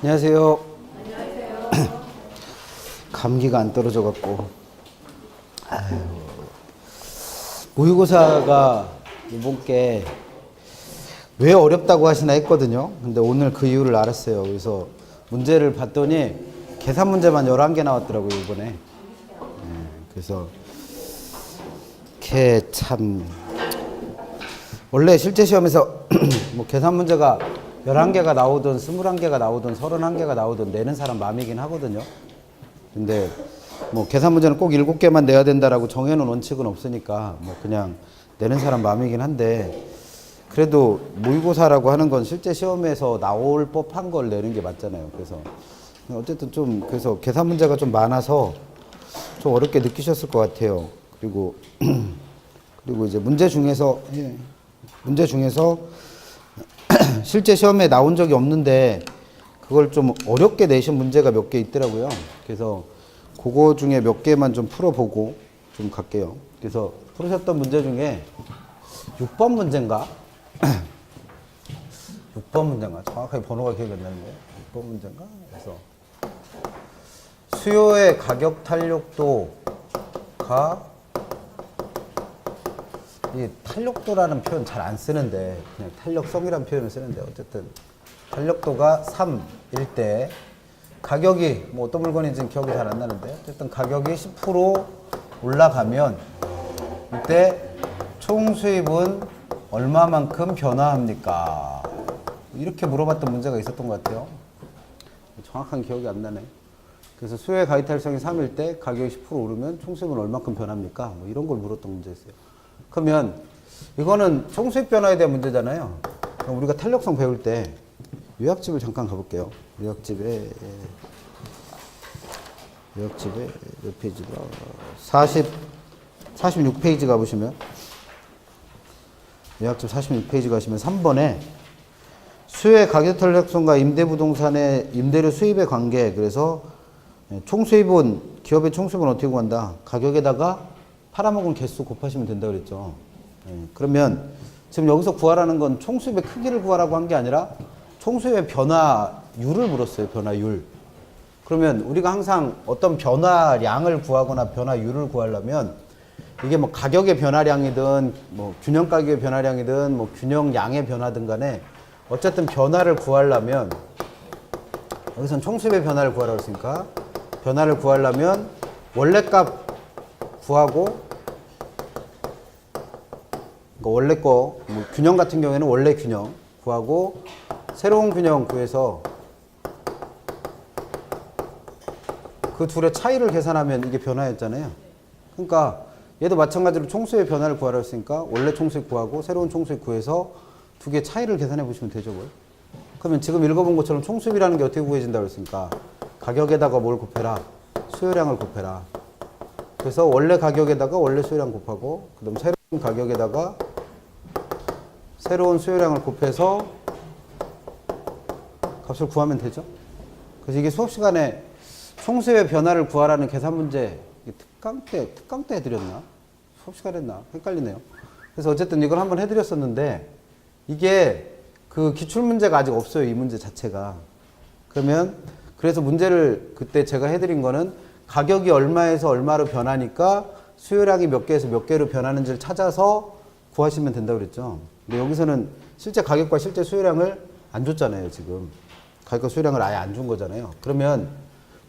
안녕하세요. 감기가 안 떨어져 갖고. 모의고사가 이번 게 왜 어렵다고 하시나 했거든요. 근데 오늘 그 이유를 알았어요. 그래서 문제를 봤더니 계산 문제만 11개 나왔더라고요, 이번에. 그래서 참 원래 실제 시험에서 뭐 계산 문제가 11개가 나오든 21개가 나오든 31개가 나오든 내는 사람 마음이긴 하거든요. 근데 뭐 계산 문제는 꼭 7개만 내야 된다라고 정해놓은 원칙은 없으니까 뭐 그냥 내는 사람 마음이긴 한데, 그래도 모의고사라고 하는 건 실제 시험에서 나올 법한 걸 내는 게 맞잖아요. 그래서 어쨌든 좀 그래서 계산 문제가 좀 많아서 좀 어렵게 느끼셨을 것 같아요. 그리고 이제 문제 중에서 실제 시험에 나온 적이 없는데 그걸 좀 어렵게 내신 문제가 몇 개 있더라고요. 그래서 그거 중에 몇 개만 좀 풀어보고 좀 갈게요. 그래서 풀으셨던 문제 중에 6번 문제인가? 6번 문제인가? 정확하게 번호가 기억이 안 나는데 6번 문제인가? 그래서 수요의 가격 탄력도가, 이 탄력도라는 표현 잘 안 쓰는데 그냥 탄력성이라는 표현을 쓰는데, 어쨌든 탄력도가 3일 때 가격이 뭐 어떤 물건인지는 기억이 잘 안 나는데 어쨌든 가격이 10% 올라가면 이때 총 수입은 얼마만큼 변화합니까? 이렇게 물어봤던 문제가 있었던 것 같아요. 정확한 기억이 안 나네. 그래서 수요의 가격 탄력성이 3일 때 가격이 10% 오르면 총 수입은 얼마큼 변합니까? 뭐 이런 걸 물었던 문제였어요. 그러면 이거는 총 수입 변화에 대한 문제잖아요. 그럼 우리가 탄력성 배울 때 요약집을 잠깐 가볼게요. 요약집에 몇 페이지가 46페이지 가보시면, 요약집 46페이지 가시면 3번에 수요의 가격 탄력성과 임대부동산의 임대료 수입의 관계, 그래서 총수입은, 기업의 총수입은 어떻게 구한다? 가격에다가 팔아먹은 개수 곱하시면 된다고 그랬죠. 그러면 지금 여기서 구하라는 건 총수입의 크기를 구하라고 한 게 아니라 총수입의 변화율을 물었어요. 변화율. 그러면 우리가 항상 어떤 변화량을 구하거나 변화율을 구하려면 이게 뭐 가격의 변화량이든 뭐 균형 가격의 변화량이든 뭐 균형량의 변화든 간에 어쨌든 변화를 구하려면, 여기선 총수입의 변화를 구하라고 했으니까 변화를 구하려면 원래 값 구하고, 그러니까 원래 거, 뭐 균형 같은 경우에는 원래 균형 구하고 새로운 균형 구해서 그 둘의 차이를 계산하면 이게 변화였잖아요. 그러니까 얘도 마찬가지로 총수의 변화를 구하라고 했으니까 원래 총수입 구하고 새로운 총수입 구해서 두 개의 차이를 계산해 보시면 되죠. 뭘. 그러면 지금 읽어본 것처럼 총수입이라는 게 어떻게 구해진다고 했으니까 가격에다가 뭘 곱해라? 수요량을 곱해라. 그래서 원래 가격에다가 원래 수요량 곱하고, 그 다음 새로운 가격에다가 새로운 수요량을 곱해서 값을 구하면 되죠. 그래서 이게 수업 시간에 총수의 변화를 구하라는 계산 문제, 특강 때 해드렸나? 수업 시간에 했나? 헷갈리네요. 그래서 어쨌든 이걸 한번 해드렸었는데 이게 그 기출문제가 아직 없어요. 이 문제 자체가. 그러면 그래서 문제를 그때 제가 해드린 거는 가격이 얼마에서 얼마로 변하니까 수요량이 몇 개에서 몇 개로 변하는지를 찾아서 구하시면 된다고 그랬죠. 근데 여기서는 실제 가격과 실제 수요량을 안 줬잖아요. 지금 가격과 수요량을 아예 안 준 거잖아요. 그러면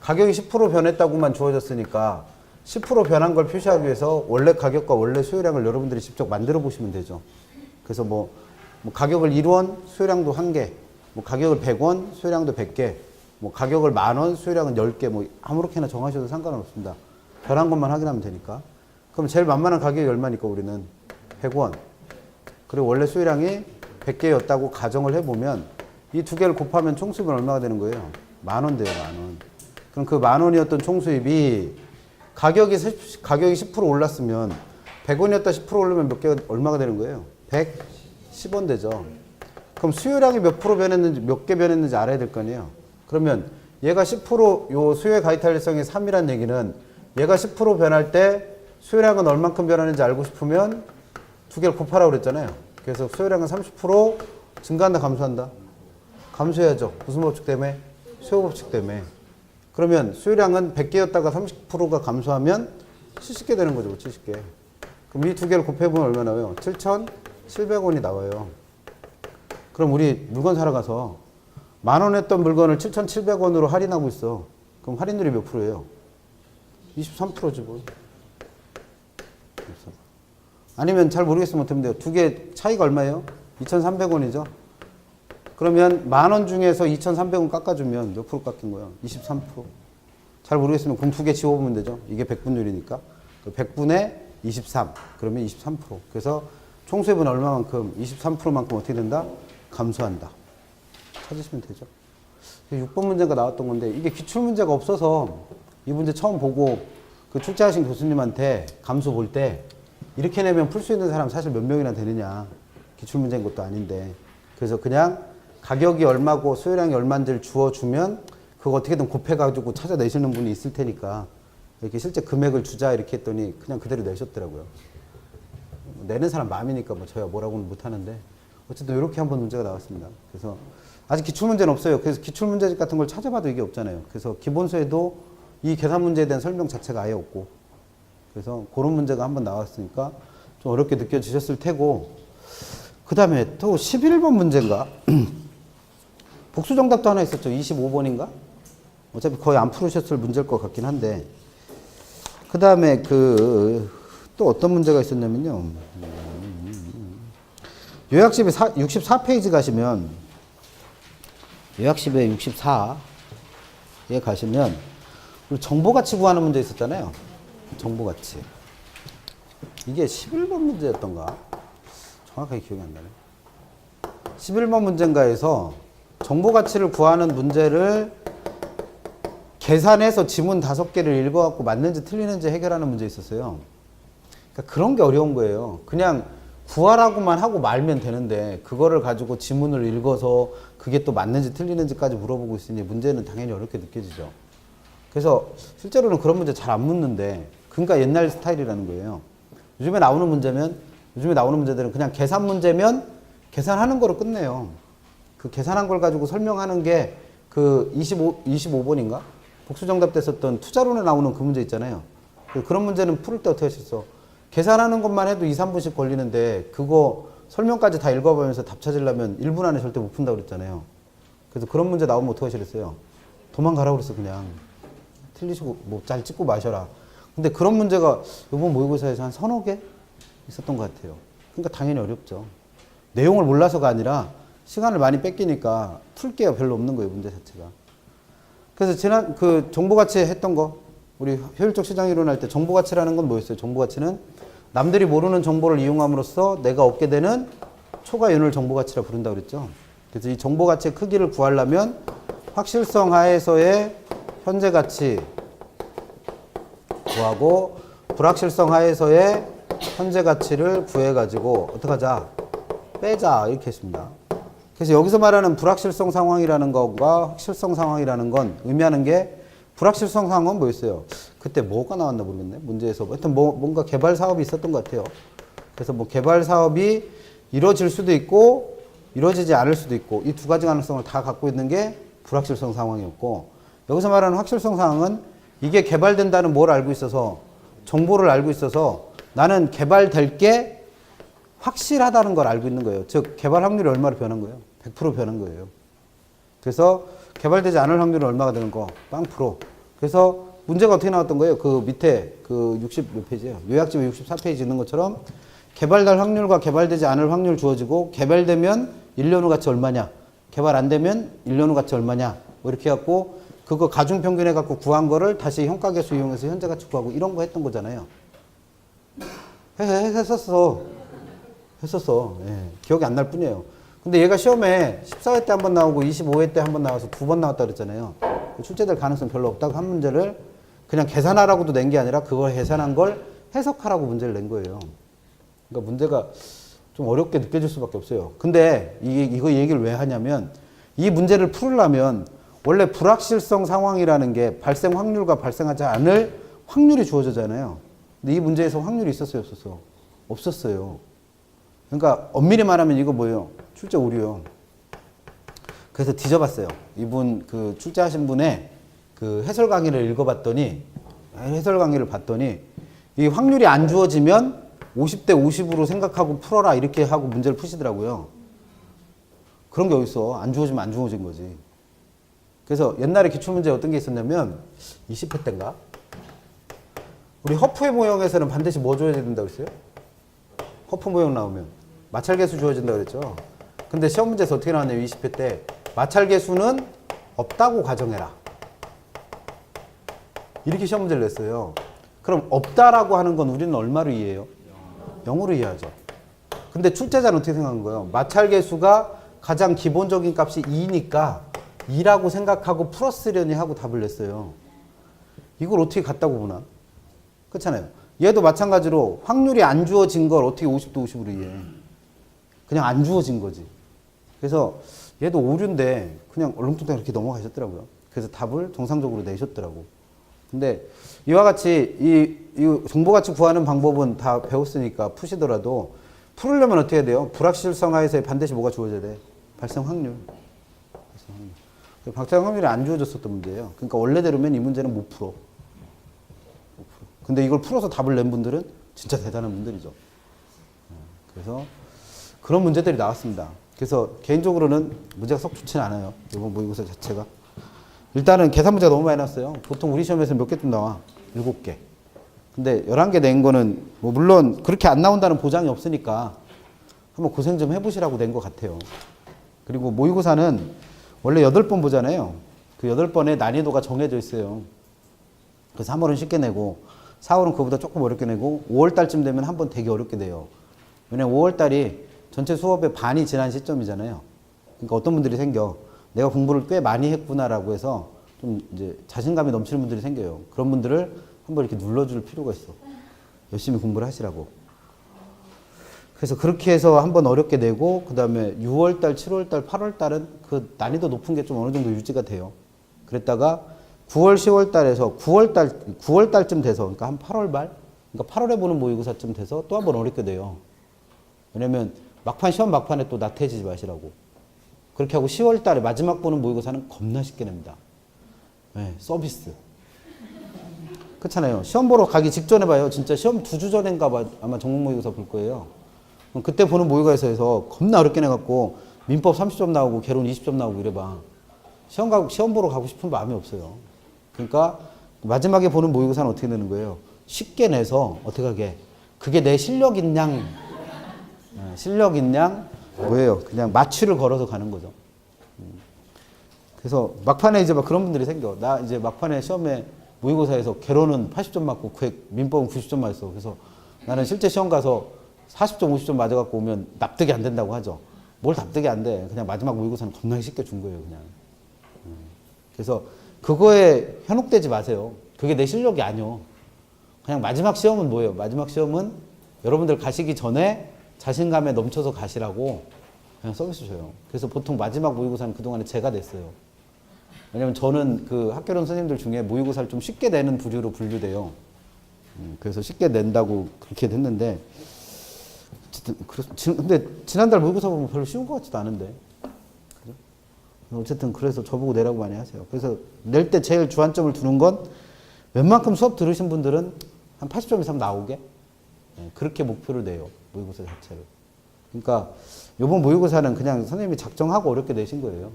가격이 10% 변했다고만 주어졌으니까 10% 변한 걸 표시하기 위해서 원래 가격과 원래 수요량을 여러분들이 직접 만들어 보시면 되죠. 그래서 뭐 가격을 1원, 수요량도 1개, 뭐 가격을 100원, 수요량도 100개, 뭐 가격을 10,000원, 수요량은 10개, 뭐 아무렇게나 정하셔도 상관은 없습니다. 변한 것만 확인하면 되니까. 그럼 제일 만만한 가격이 얼마니까 우리는 100원. 그리고 원래 수요량이 100개였다고 가정을 해보면 이 두 개를 곱하면 총수입은 얼마가 되는 거예요? 10,000원 돼요, 10,000원. 그럼 그 10,000원이었던 총수입이 가격이 10% 올랐으면 100원이었다 10% 오르면 얼마가 되는 거예요? 110원 되죠. 그럼 수요량이 몇 프로 변했는지, 몇 개 변했는지 알아야 될 거 아니에요? 그러면 얘가 10%, 요 수요의 가격 탄력성이 3이란 얘기는 얘가 10% 변할 때 수요량은 얼만큼 변하는지 알고 싶으면 두 개를 곱하라고 그랬잖아요. 그래서 수요량은 30% 증가한다, 감소한다? 감소해야죠. 무슨 법칙 때문에? 수요 법칙 때문에. 그러면 수요량은 100개였다가 30%가 감소하면 70개 되는 거죠. 70개. 그럼 이 두 개를 곱해보면 얼마 나와요? 7,700원이 나와요. 그럼 우리 물건 사러 가서 10,000원 했던 물건을 7,700원으로 할인하고 있어. 그럼 할인율이 몇 프로예요? 23%지 뭐. 아니면 잘 모르겠으면 어떻게 돼요? 두 개 차이가 얼마예요? 2,300원이죠. 그러면 10,000원 중에서 2,300원 깎아주면 몇 프로 깎인 거예요? 23%. 잘 모르겠으면 그럼 두 개 지워보면 되죠. 이게 100분율이니까. 100분의 23. 그러면 23%. 그래서 총수입은 얼마만큼? 23%만큼 어떻게 된다? 감소한다. 찾으시면 되죠. 6번 문제가 나왔던 건데 이게 기출문제가 없어서 이 문제 처음 보고 그 출제하신 교수님한테 감소 볼 때 이렇게 내면 풀 수 있는 사람 사실 몇 명이나 되느냐. 기출문제인 것도 아닌데. 그래서 그냥 가격이 얼마고 수요량이 얼마인지를 주어주면 그거 어떻게든 곱해가지고 찾아내시는 분이 있을 테니까 이렇게 실제 금액을 주자 이렇게 했더니 그냥 그대로 내셨더라고요. 내는 사람 마음이니까 뭐 저야 뭐라고는 못하는데 어쨌든 이렇게 한번 문제가 나왔습니다. 그래서 아직 기출문제는 없어요. 그래서 기출문제집 같은 걸 찾아봐도 이게 없잖아요. 그래서 기본서에도 이 계산 문제에 대한 설명 자체가 아예 없고 그래서 그런 문제가 한번 나왔으니까 좀 어렵게 느껴지셨을 테고 그 다음에 또 11번 문제인가? 복수 정답도 하나 있었죠. 25번인가? 어차피 거의 안 풀으셨을 문제일 것 같긴 한데 그 다음에 또 어떤 문제가 있었냐면요. 요약집에 64페이지 가시면 요약집에 64에 가시면 우리 정보가치 구하는 문제 있었잖아요. 정보가치. 이게 11번 문제였던가? 정확하게 기억이 안 나네. 11번 문제인가에서 정보가치를 구하는 문제를 계산해서 지문 5개를 읽어갖고 맞는지 틀리는지 해결하는 문제 있었어요. 그러니까 그런 게 어려운 거예요. 그냥 구하라고만 하고 말면 되는데 그거를 가지고 지문을 읽어서 그게 또 맞는지 틀리는지까지 물어보고 있으니 문제는 당연히 어렵게 느껴지죠. 그래서 실제로는 그런 문제 잘 안 묻는데 그러니까 옛날 스타일이라는 거예요. 요즘에 나오는 문제들은 그냥 계산 문제면 계산하는 거로 끝내요. 그 계산한 걸 가지고 설명하는 게 그 25번인가? 복수정답 됐었던 투자론에 나오는 그 문제 있잖아요. 그런 문제는 풀을 때 어떻게 하셨어? 계산하는 것만 해도 2, 3분씩 걸리는데 그거 설명까지 다 읽어보면서 답 찾으려면 1분 안에 절대 못 푼다고 그랬잖아요. 그래서 그런 문제 나오면 어떻게 하시랬어요? 도망가라고 그랬어 그냥. 틀리시고 뭐 잘 찍고 마셔라. 근데 그런 문제가 이번 모의고사에서 한 3-4개 있었던 것 같아요. 그러니까 당연히 어렵죠. 내용을 몰라서가 아니라 시간을 많이 뺏기니까 풀 게 별로 없는 거예요, 문제 자체가. 그래서 지난 그 정보가치 했던 거, 우리 효율적 시장 이론할 때 정보가치라는 건 뭐였어요? 정보가치는 남들이 모르는 정보를 이용함으로써 내가 얻게 되는 초과이윤을 정보가치라 부른다고 그랬죠. 그래서 이 정보가치의 크기를 구하려면 확실성 하에서의 현재 가치 구하고 불확실성 하에서의 현재 가치를 구해가지고 어떡하자? 빼자 이렇게 했습니다. 그래서 여기서 말하는 불확실성 상황이라는 것과 확실성 상황이라는 건 의미하는 게 불확실성 상황은 뭐였어요? 그때 뭐가 나왔나 모르겠네. 문제에서. 하여튼 뭔가 개발 사업이 있었던 것 같아요. 그래서 뭐 개발 사업이 이루어질 수도 있고 이루어지지 않을 수도 있고 이 두 가지 가능성을 다 갖고 있는 게 불확실성 상황이었고 여기서 말하는 확실성 상황은 이게 개발된다는 뭘 알고 있어서 정보를 알고 있어서 나는 개발될 게 확실하다는 걸 알고 있는 거예요. 즉 개발 확률이 얼마로 변한 거예요? 100% 변한 거예요. 그래서 개발되지 않을 확률은 얼마가 되는 거? 0%. 그래서 문제가 어떻게 나왔던 거예요? 그 밑에 그 60 몇 페이지예요? 요약집에 64페이지 있는 것처럼 개발될 확률과 개발되지 않을 확률 주어지고 개발되면 1년 후 가치 얼마냐? 개발 안 되면 1년 후 가치 얼마냐? 뭐 이렇게 해갖고 그거 가중평균 해갖고 구한 거를 다시 형가계수 이용해서 현재 가치 구하고 이런 거 했던 거잖아요. 했었어. 예. 기억이 안 날 뿐이에요. 근데 얘가 시험에 14회 때 한 번 나오고 25회 때 한 번 나와서 2번 나왔다 그랬잖아요. 출제될 가능성 별로 없다고 한 문제를 그냥 계산하라고도 낸 게 아니라 그걸 계산한 걸 해석하라고 문제를 낸 거예요. 그러니까 문제가 좀 어렵게 느껴질 수밖에 없어요. 근데 이거 얘기를 왜 하냐면 이 문제를 풀으려면 원래 불확실성 상황이라는 게 발생 확률과 발생하지 않을 확률이 주어지잖아요. 근데 이 문제에서 확률이 있었어요, 없었어? 없었어요. 그러니까 엄밀히 말하면 이거 뭐예요? 출제 오류요. 그래서 뒤져봤어요. 이분 그 출제하신 분의 그 해설 강의를 읽어봤더니, 해설 강의를 봤더니, 이 확률이 안 주어지면 50대 50으로 생각하고 풀어라 이렇게 하고 문제를 푸시더라고요. 그런 게 어딨어. 안 주어지면 안 주어진 거지. 그래서 옛날에 기출문제 어떤 게 있었냐면 20회 때인가? 우리 허프의 모형에서는 반드시 뭐 줘야 된다고 그랬어요? 허프 모형 나오면 마찰계수 주어진다고 그랬죠. 근데 시험 문제에서 어떻게 나왔냐면 20회 때 마찰계수는 없다고 가정해라. 이렇게 시험 문제를 냈어요. 그럼 없다라고 하는 건 우리는 얼마로 이해해요? 0으로 이해하죠. 근데 출제자는 어떻게 생각한 거예요? 마찰계수가 가장 기본적인 값이 2니까 2라고 생각하고 풀었으려니 하고 답을 냈어요. 이걸 어떻게 같다고 보나? 그렇잖아요. 얘도 마찬가지로 확률이 안 주어진 걸 어떻게 50대 50으로 이해해? 그냥 안 주어진 거지. 그래서 얘도 오류인데 그냥 얼렁뚱땅 이렇게 넘어가셨더라고요. 그래서 답을 정상적으로 내셨더라고. 근데 이와 같이 이 정보가치 구하는 방법은 다 배웠으니까 푸시더라도 풀으려면 어떻게 해야 돼요? 불확실성 하에서 반드시 뭐가 주어져야 돼? 발생 확률. 발생 확률이 안 주어졌었던 문제예요. 그러니까 원래대로면 이 문제는 못 풀어. 근데 이걸 풀어서 답을 낸 분들은 진짜 대단한 분들이죠. 그래서 그런 문제들이 나왔습니다. 그래서 개인적으로는 문제가 썩 좋지는 않아요. 이번 모의고사 자체가. 일단은 계산 문제가 너무 많이 나왔어요. 보통 우리 시험에서 몇 개쯤 나와? 7개. 근데 11개 낸 거는 뭐 물론 그렇게 안 나온다는 보장이 없으니까 한번 고생 좀 해보시라고 낸 것 같아요. 그리고 모의고사는 원래 8번 보잖아요. 그 8번의 난이도가 정해져 있어요. 그래서 3월은 쉽게 내고 4월은 그거보다 조금 어렵게 내고 5월 달쯤 되면 한번 되게 어렵게 돼요. 왜냐면 5월 달이 전체 수업의 반이 지난 시점이잖아요. 그러니까 어떤 분들이 생겨. 내가 공부를 꽤 많이 했구나라고 해서 좀 이제 자신감이 넘치는 분들이 생겨요. 그런 분들을 한번 이렇게 눌러줄 필요가 있어. 열심히 공부를 하시라고. 그래서 그렇게 해서 한번 어렵게 내고, 그 다음에 6월달, 7월달, 8월달은 그 난이도 높은 게 좀 어느 정도 유지가 돼요. 그랬다가 9월, 10월달에서 9월달쯤 돼서, 그러니까 한 8월 말? 그러니까 8월에 보는 모의고사쯤 돼서 또 한번 어렵게 돼요. 왜냐면 막판, 시험 막판에 또 나태해지지 마시라고. 그렇게 하고 10월달에 마지막 보는 모의고사는 겁나 쉽게 냅니다. 네, 서비스. 그렇잖아요. 시험 보러 가기 직전에 봐요. 진짜 시험 2주 전인가 봐. 아마 전국 모의고사 볼 거예요. 그때 보는 모의고사에서 겁나 어렵게 내갖고 민법 30점 나오고 개론 20점 나오고 이래봐. 시험 보러 가고 싶은 마음이 없어요. 그러니까 마지막에 보는 모의고사는 어떻게 내는 거예요? 쉽게 내서 어떻게 하게? 그게 내 실력인 양, 뭐예요? 그냥 마취를 걸어서 가는 거죠. 그래서 막판에 이제 막 그런 분들이 생겨. 나 이제 막판에 시험에 모의고사에서 개론은 80점 맞고 민법은 90점 맞았어. 그래서 나는 실제 시험 가서 40점, 50점 맞아갖고 오면 납득이 안 된다고 하죠. 뭘 납득이 안 돼. 그냥 마지막 모의고사는 겁나게 쉽게 준 거예요, 그냥. 그래서 그거에 현혹되지 마세요. 그게 내 실력이 아니요. 그냥 마지막 시험은 뭐예요? 마지막 시험은 여러분들 가시기 전에 자신감에 넘쳐서 가시라고 그냥 서비스 줘요. 그래서 보통 마지막 모의고사는 그동안에 제가 냈어요. 왜냐면 저는 그 학교론 선생님들 중에 모의고사를 좀 쉽게 내는 부류로 분류돼요. 그래서 쉽게 낸다고 그렇게 됐는데, 근데 지난달 모의고사 보면 별로 쉬운 것 같지도 않은데. 그죠? 어쨌든 그래서 저보고 내라고 많이 하세요. 그래서 낼 때 제일 주안점을 두는 건 웬만큼 수업 들으신 분들은 한 80점 이상 나오게 그렇게 목표를 내요. 모의고사 자체를. 그러니까 이번 모의고사는 그냥 선생님이 작정하고 어렵게 내신 거예요.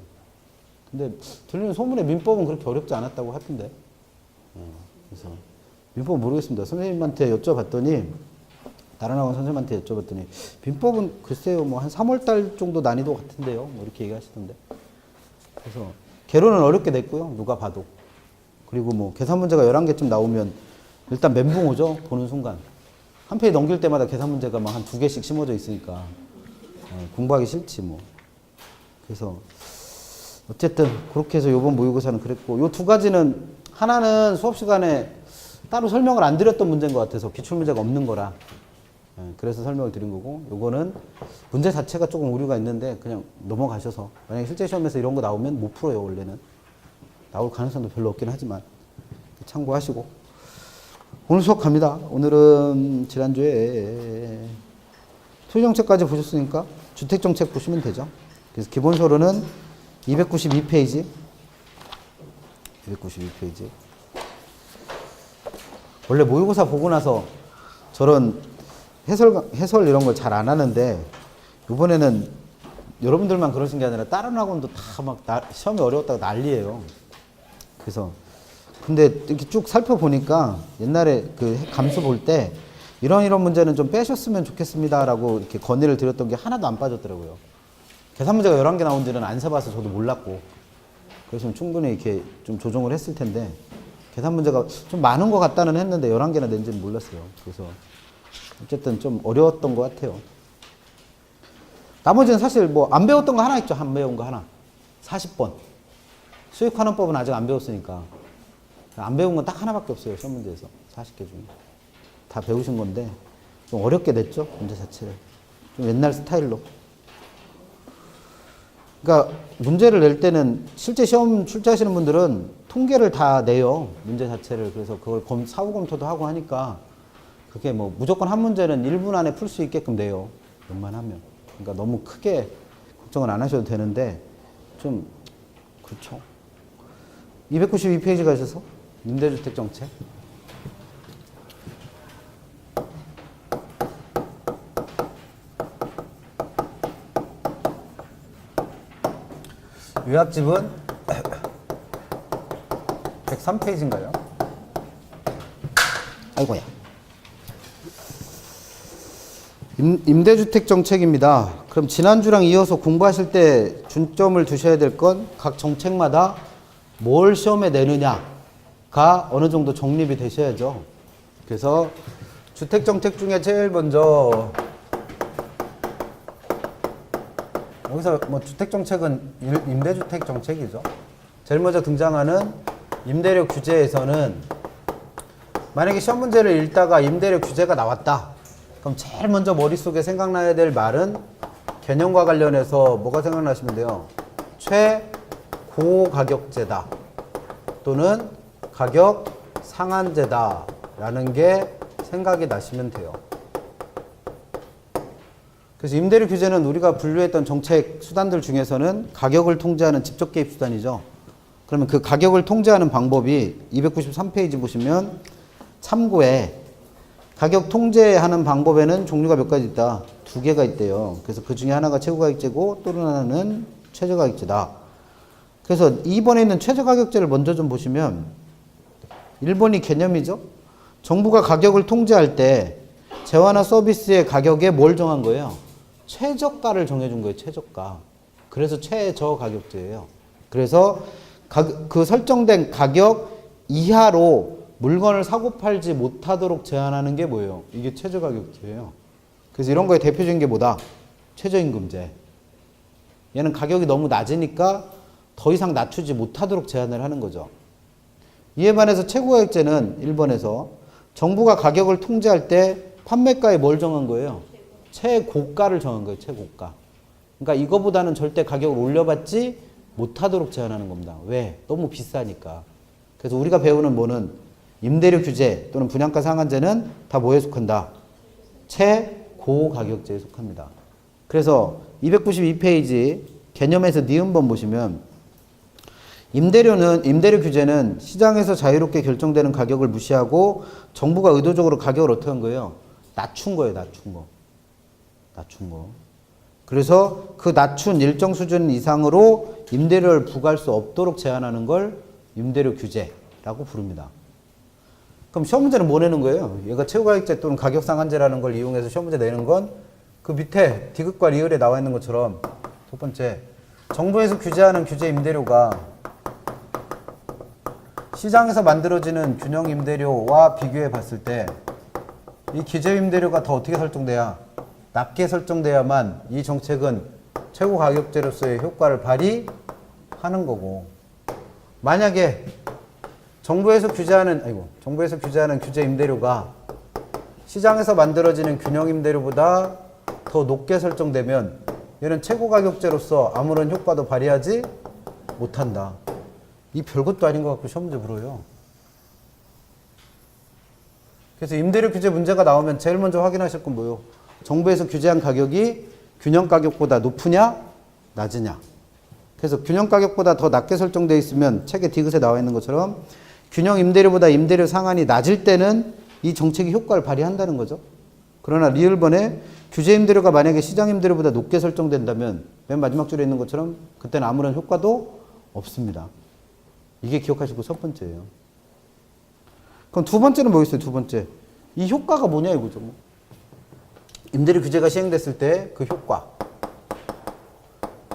근데 들리는 소문에 민법은 그렇게 어렵지 않았다고 하던데. 그래서 민법은 모르겠습니다. 선생님한테 여쭤봤더니, 다른 학원 선생님한테 여쭤봤더니 민법은 글쎄요 뭐 한 3월달 정도 난이도 같은데요. 뭐 이렇게 얘기하시던데. 그래서 개론은 어렵게 냈고요. 누가 봐도. 그리고 뭐 계산 문제가 11개쯤 나오면 일단 멘붕 오죠. 보는 순간. 한 페이지 넘길 때마다 계산 문제가 막 한 2개씩 심어져 있으니까 공부하기 싫지 뭐. 그래서 어쨌든 그렇게 해서 이번 모의고사는 그랬고, 요 두 가지는 하나는 수업 시간에 따로 설명을 안 드렸던 문제인 것 같아서 기출 문제가 없는 거라 그래서 설명을 드린 거고, 요거는 문제 자체가 조금 오류가 있는데 그냥 넘어가셔서, 만약에 실제 시험에서 이런 거 나오면 못 풀어요. 원래는 나올 가능성도 별로 없긴 하지만 참고하시고, 오늘 수업 갑니다. 오늘은 지난주에 토지정책까지 보셨으니까 주택정책 보시면 되죠. 그래서 기본 서류는 292페이지. 292페이지. 원래 모의고사 보고 나서 저런 해설 이런 걸 잘 안 하는데, 이번에는 여러분들만 그러신 게 아니라 다른 학원도 다 막 시험이 어려웠다고 난리예요. 그래서 근데 이렇게 쭉 살펴보니까 옛날에 그 감수 볼 때 이런 문제는 좀 빼셨으면 좋겠습니다라고 이렇게 건의를 드렸던 게 하나도 안 빠졌더라고요. 계산 문제가 11개 나온지는 안 세봐서 저도 몰랐고, 그래서 충분히 이렇게 좀 조정을 했을 텐데, 계산 문제가 좀 많은 것 같다는 했는데 11개나 낸지는 몰랐어요. 그래서 어쨌든 좀 어려웠던 것 같아요. 나머지는 사실 뭐 안 배웠던 거 하나 있죠. 안 배운 거 하나. 40번. 수익환원법은 아직 안 배웠으니까. 안 배운 건 딱 하나밖에 없어요. 시험 문제에서. 40개 중에. 다 배우신 건데 좀 어렵게 냈죠. 문제 자체를. 좀 옛날 스타일로. 그러니까 문제를 낼 때는 실제 시험 출제하시는 분들은 통계를 다 내요. 문제 자체를. 그래서 그걸 사후 검토도 하고 하니까 그게 뭐 무조건 한 문제는 1분 안에 풀 수 있게끔 내요. 웬만하면. 그러니까 너무 크게 걱정은 안 하셔도 되는데 좀 그렇죠. 292페이지 가셔서 임대주택 정책. 요약집은 103페이지인가요? 아이고야. 임대주택 정책입니다. 그럼 지난주랑 이어서 공부하실 때 중점을 두셔야 될 건 각 정책마다 뭘 시험에 내느냐가 어느 정도 정립이 되셔야죠. 그래서 주택정책 중에 제일 먼저 여기서 뭐 주택정책은 임대주택 정책이죠. 제일 먼저 등장하는 임대료 규제에서는 만약에 시험 문제를 읽다가 임대료 규제가 나왔다. 그럼 제일 먼저 머릿속에 생각나야 될 말은 개념과 관련해서 뭐가 생각나시면 돼요? 최고가격제다 또는 가격 상한제다 라는 게 생각이 나시면 돼요. 그래서 임대료 규제는 우리가 분류했던 정책 수단들 중에서는 가격을 통제하는 직접 개입 수단이죠. 그러면 그 가격을 통제하는 방법이 293페이지 보시면 참고에 가격 통제하는 방법에는 종류가 몇 가지 있다. 2개가 있대요. 그래서 그 중에 하나가 최고가격제고 또 하나는 최저가격제다. 그래서 2번에 있는 최저가격제를 먼저 좀 보시면 1번이 개념이죠. 정부가 가격을 통제할 때 재화나 서비스의 가격에 뭘 정한 거예요? 최저가를 정해준 거예요. 최저가. 그래서 최저가격제예요. 그래서 그 설정된 가격 이하로 물건을 사고 팔지 못하도록 제한하는 게 뭐예요? 이게 최저가격제예요. 그래서 이런 거에 대표적인 게 뭐다? 최저임금제. 얘는 가격이 너무 낮으니까 더 이상 낮추지 못하도록 제한을 하는 거죠. 이에 반해서 최고가격제는 1번에서 정부가 가격을 통제할 때 판매가에 뭘 정한 거예요? 최고가를 정한 거예요. 최고가. 그러니까 이거보다는 절대 가격을 올려받지 못하도록 제한하는 겁니다. 왜? 너무 비싸니까. 그래서 우리가 배우는 뭐는 임대료 규제 또는 분양가 상한제는 다 뭐에 속한다? 최고가격제에 속합니다. 그래서 292페이지 개념에서 니은번 보시면 임대료 규제는 시장에서 자유롭게 결정되는 가격을 무시하고 정부가 의도적으로 가격을 어떻게 한 거예요? 낮춘 거예요. 낮춘 거. 그래서 그 낮춘 일정 수준 이상으로 임대료를 부과할 수 없도록 제한하는 걸 임대료 규제라고 부릅니다. 그럼 시험 문제는 뭐 내는 거예요? 얘가 최고가격제 또는 가격 상한제라는 걸 이용해서 시험 문제 내는 건 그 밑에 디귿과 리을에 나와 있는 것처럼 첫 번째, 정부에서 규제하는 규제 임대료가 시장에서 만들어지는 균형 임대료와 비교해 봤을 때 이 규제 임대료가 더 어떻게 설정돼야? 낮게 설정돼야만 이 정책은 최고가격제로서의 효과를 발휘하는 거고, 만약에 정부에서 규제하는 규제 임대료가 시장에서 만들어지는 균형 임대료보다 더 높게 설정되면 얘는 최고가격제로서 아무런 효과도 발휘하지 못한다. 이 별것도 아닌 것 같고 시험 문제 물어요. 그래서 임대료 규제 문제가 나오면 제일 먼저 확인하실 건 뭐예요? 정부에서 규제한 가격이 균형 가격보다 높으냐 낮으냐. 그래서 균형 가격보다 더 낮게 설정되어 있으면 책에 디귿에 나와 있는 것처럼 균형 임대료보다 임대료 상한이 낮을 때는 이 정책이 효과를 발휘한다는 거죠. 그러나 리을번에 규제 임대료가 만약에 시장 임대료보다 높게 설정된다면 맨 마지막 줄에 있는 것처럼 그때는 아무런 효과도 없습니다. 이게 기억하시고 첫 번째예요. 그럼 두 번째는 뭐겠어요? 두 번째. 이 효과가 뭐냐 이거죠. 뭐. 임대료 규제가 시행됐을 때 그 효과.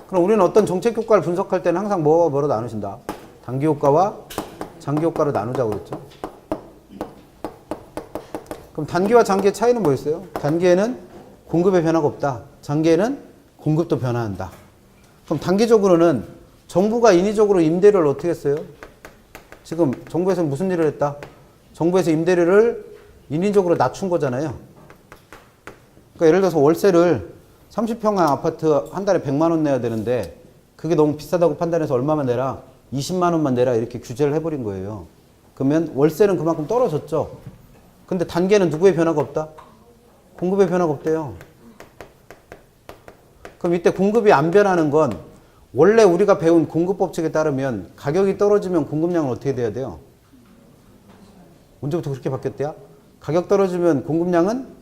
그럼 우리는 어떤 정책 효과를 분석할 때는 항상 뭐로 나누신다? 단기 효과와 장기 효과로 나누자고 그랬죠. 그럼 단기와 장기의 차이는 뭐였어요? 단기에는 공급의 변화가 없다. 장기에는 공급도 변화한다. 그럼 단기적으로는 정부가 인위적으로 임대료를 어떻게 했어요? 지금 정부에서 무슨 일을 했다? 정부에서 임대료를 인위적으로 낮춘 거잖아요. 그러니까 예를 들어서 월세를 30평형 아파트 한 달에 100만 원 내야 되는데 그게 너무 비싸다고 판단해서 얼마만 내라? 20만 원만 내라 이렇게 규제를 해버린 거예요. 그러면 월세는 그만큼 떨어졌죠. 근데 단계는 누구의 변화가 없다? 공급의 변화가 없대요. 그럼 이때 공급이 안 변하는 건 원래 우리가 배운 공급법칙에 따르면 가격이 떨어지면 공급량은 어떻게 돼야 돼요? 언제부터 그렇게 바뀌었대요? 가격 떨어지면 공급량은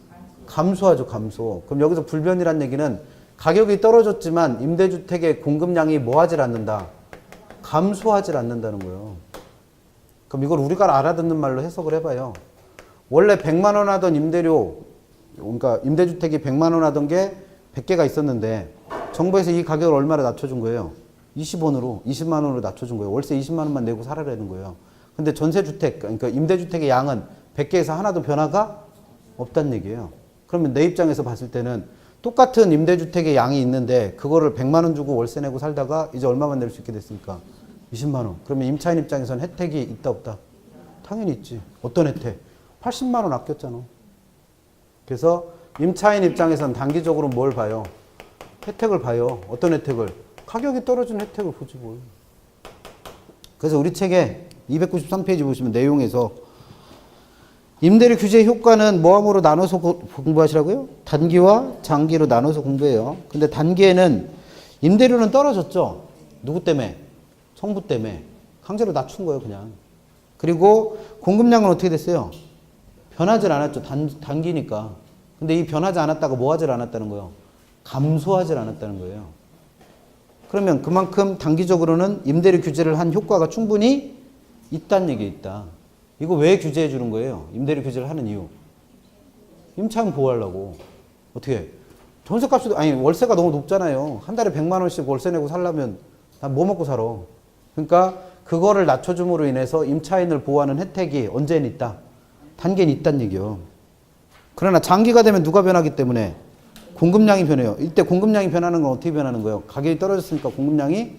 감소하죠, 감소. 그럼 여기서 불변이란 얘기는 가격이 떨어졌지만 임대주택의 공급량이 뭐 하질 않는다? 감소하질 않는다는 거예요. 그럼 이걸 우리가 알아듣는 말로 해석을 해봐요. 원래 100만 원 하던 임대료, 그러니까 임대주택이 100만 원 하던 게 100개가 있었는데 정부에서 이 가격을 얼마나 낮춰준 거예요? 20원으로, 20만 원으로 낮춰준 거예요. 월세 20만 원만 내고 살아라는 거예요. 근데 전세주택, 그러니까 임대주택의 양은 100개에서 하나도 변화가 없다는 얘기예요. 그러면 내 입장에서 봤을 때는 똑같은 임대주택의 양이 있는데 그거를 100만 원 주고 월세 내고 살다가 이제 얼마만 낼 수 있게 됐습니까? 20만 원. 그러면 임차인 입장에서는 혜택이 있다 없다? 당연히 있지. 어떤 혜택? 80만 원 아꼈잖아. 그래서 임차인 입장에서는 단기적으로 뭘 봐요? 혜택을 봐요. 어떤 혜택을? 가격이 떨어진 혜택을 보지 뭘. 그래서 우리 책에 293페이지 보시면 내용에서 임대료 규제 효과는 뭐함으로 나눠서 공부하시라고요? 단기와 장기로 나눠서 공부해요. 근데 단기에는 임대료는 떨어졌죠. 누구 때문에? 정부 때문에. 강제로 낮춘 거예요, 그냥. 그리고 공급량은 어떻게 됐어요? 변하질 않았죠. 단기니까. 근데 이 변하지 않았다가 뭐 하질 않았다는 거예요? 감소하질 않았다는 거예요. 그러면 그만큼 단기적으로는 임대료 규제를 한 효과가 충분히 있다는 얘기 있다. 이거 왜 규제해 주는 거예요? 임대료 규제를 하는 이유. 임차인 보호하려고. 어떻게? 전세값이, 아니, 월세가 너무 높잖아요. 한 달에 100만 원씩 월세 내고 살려면 난 뭐 먹고 살아. 그러니까 그거를 낮춰줌으로 인해서 임차인을 보호하는 혜택이 언제는 있다? 단계는 있다는 얘기요. 그러나 장기가 되면 누가 변하기 때문에 공급량이 변해요. 이때 공급량이 변하는 건 어떻게 변하는 거예요? 가격이 떨어졌으니까 공급량이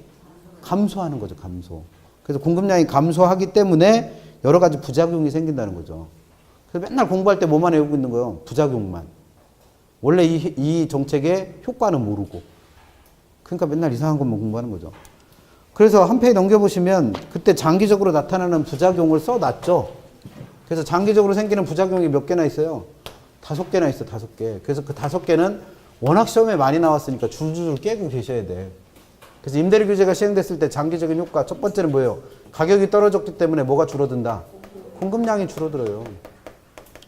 감소하는 거죠, 감소. 그래서 공급량이 감소하기 때문에 여러 가지 부작용이 생긴다는 거죠. 그래서 맨날 공부할 때 뭐만 외우고 있는 거예요? 부작용만. 원래 이 정책의 효과는 모르고. 그러니까 맨날 이상한 것만 공부하는 거죠. 그래서 한 페이지 넘겨보시면 그때 장기적으로 나타나는 부작용을 써놨죠. 그래서 장기적으로 생기는 부작용이 몇 개나 있어요? 5개나 있어, 5개. 그래서 그 5개는 워낙 시험에 많이 나왔으니까 줄줄 깨고 계셔야 돼. 그래서 임대료 규제가 시행됐을 때 장기적인 효과, 첫 번째는 뭐예요? 가격이 떨어졌기 때문에 뭐가 줄어든다? 공급량이 줄어들어요.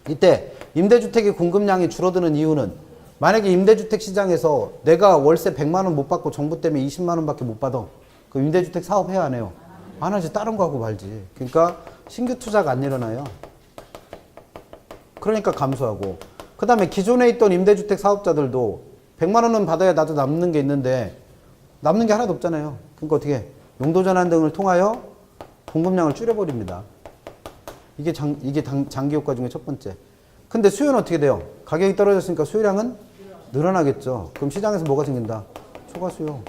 이때 임대주택의 공급량이 줄어드는 이유는 만약에 임대주택 시장에서 내가 월세 100만 원 못 받고 정부 때문에 20만 원밖에 못 받아. 그럼 임대주택 사업해야 안 해요? 안 하지. 다른 거 하고 말지. 그러니까 신규 투자가 안 일어나요. 그러니까 감소하고. 그 다음에 기존에 있던 임대주택 사업자들도 100만 원은 받아야 나도 남는 게 있는데 남는 게 하나도 없잖아요. 그러니까 어떻게 용도 전환 등을 통하여 공급량을 줄여버립니다. 이게 장기 효과 중에 첫 번째. 근데 수요는 어떻게 돼요? 가격이 떨어졌으니까 수요량은 늘어나겠죠. 그럼 시장에서 뭐가 생긴다? 초과 수요.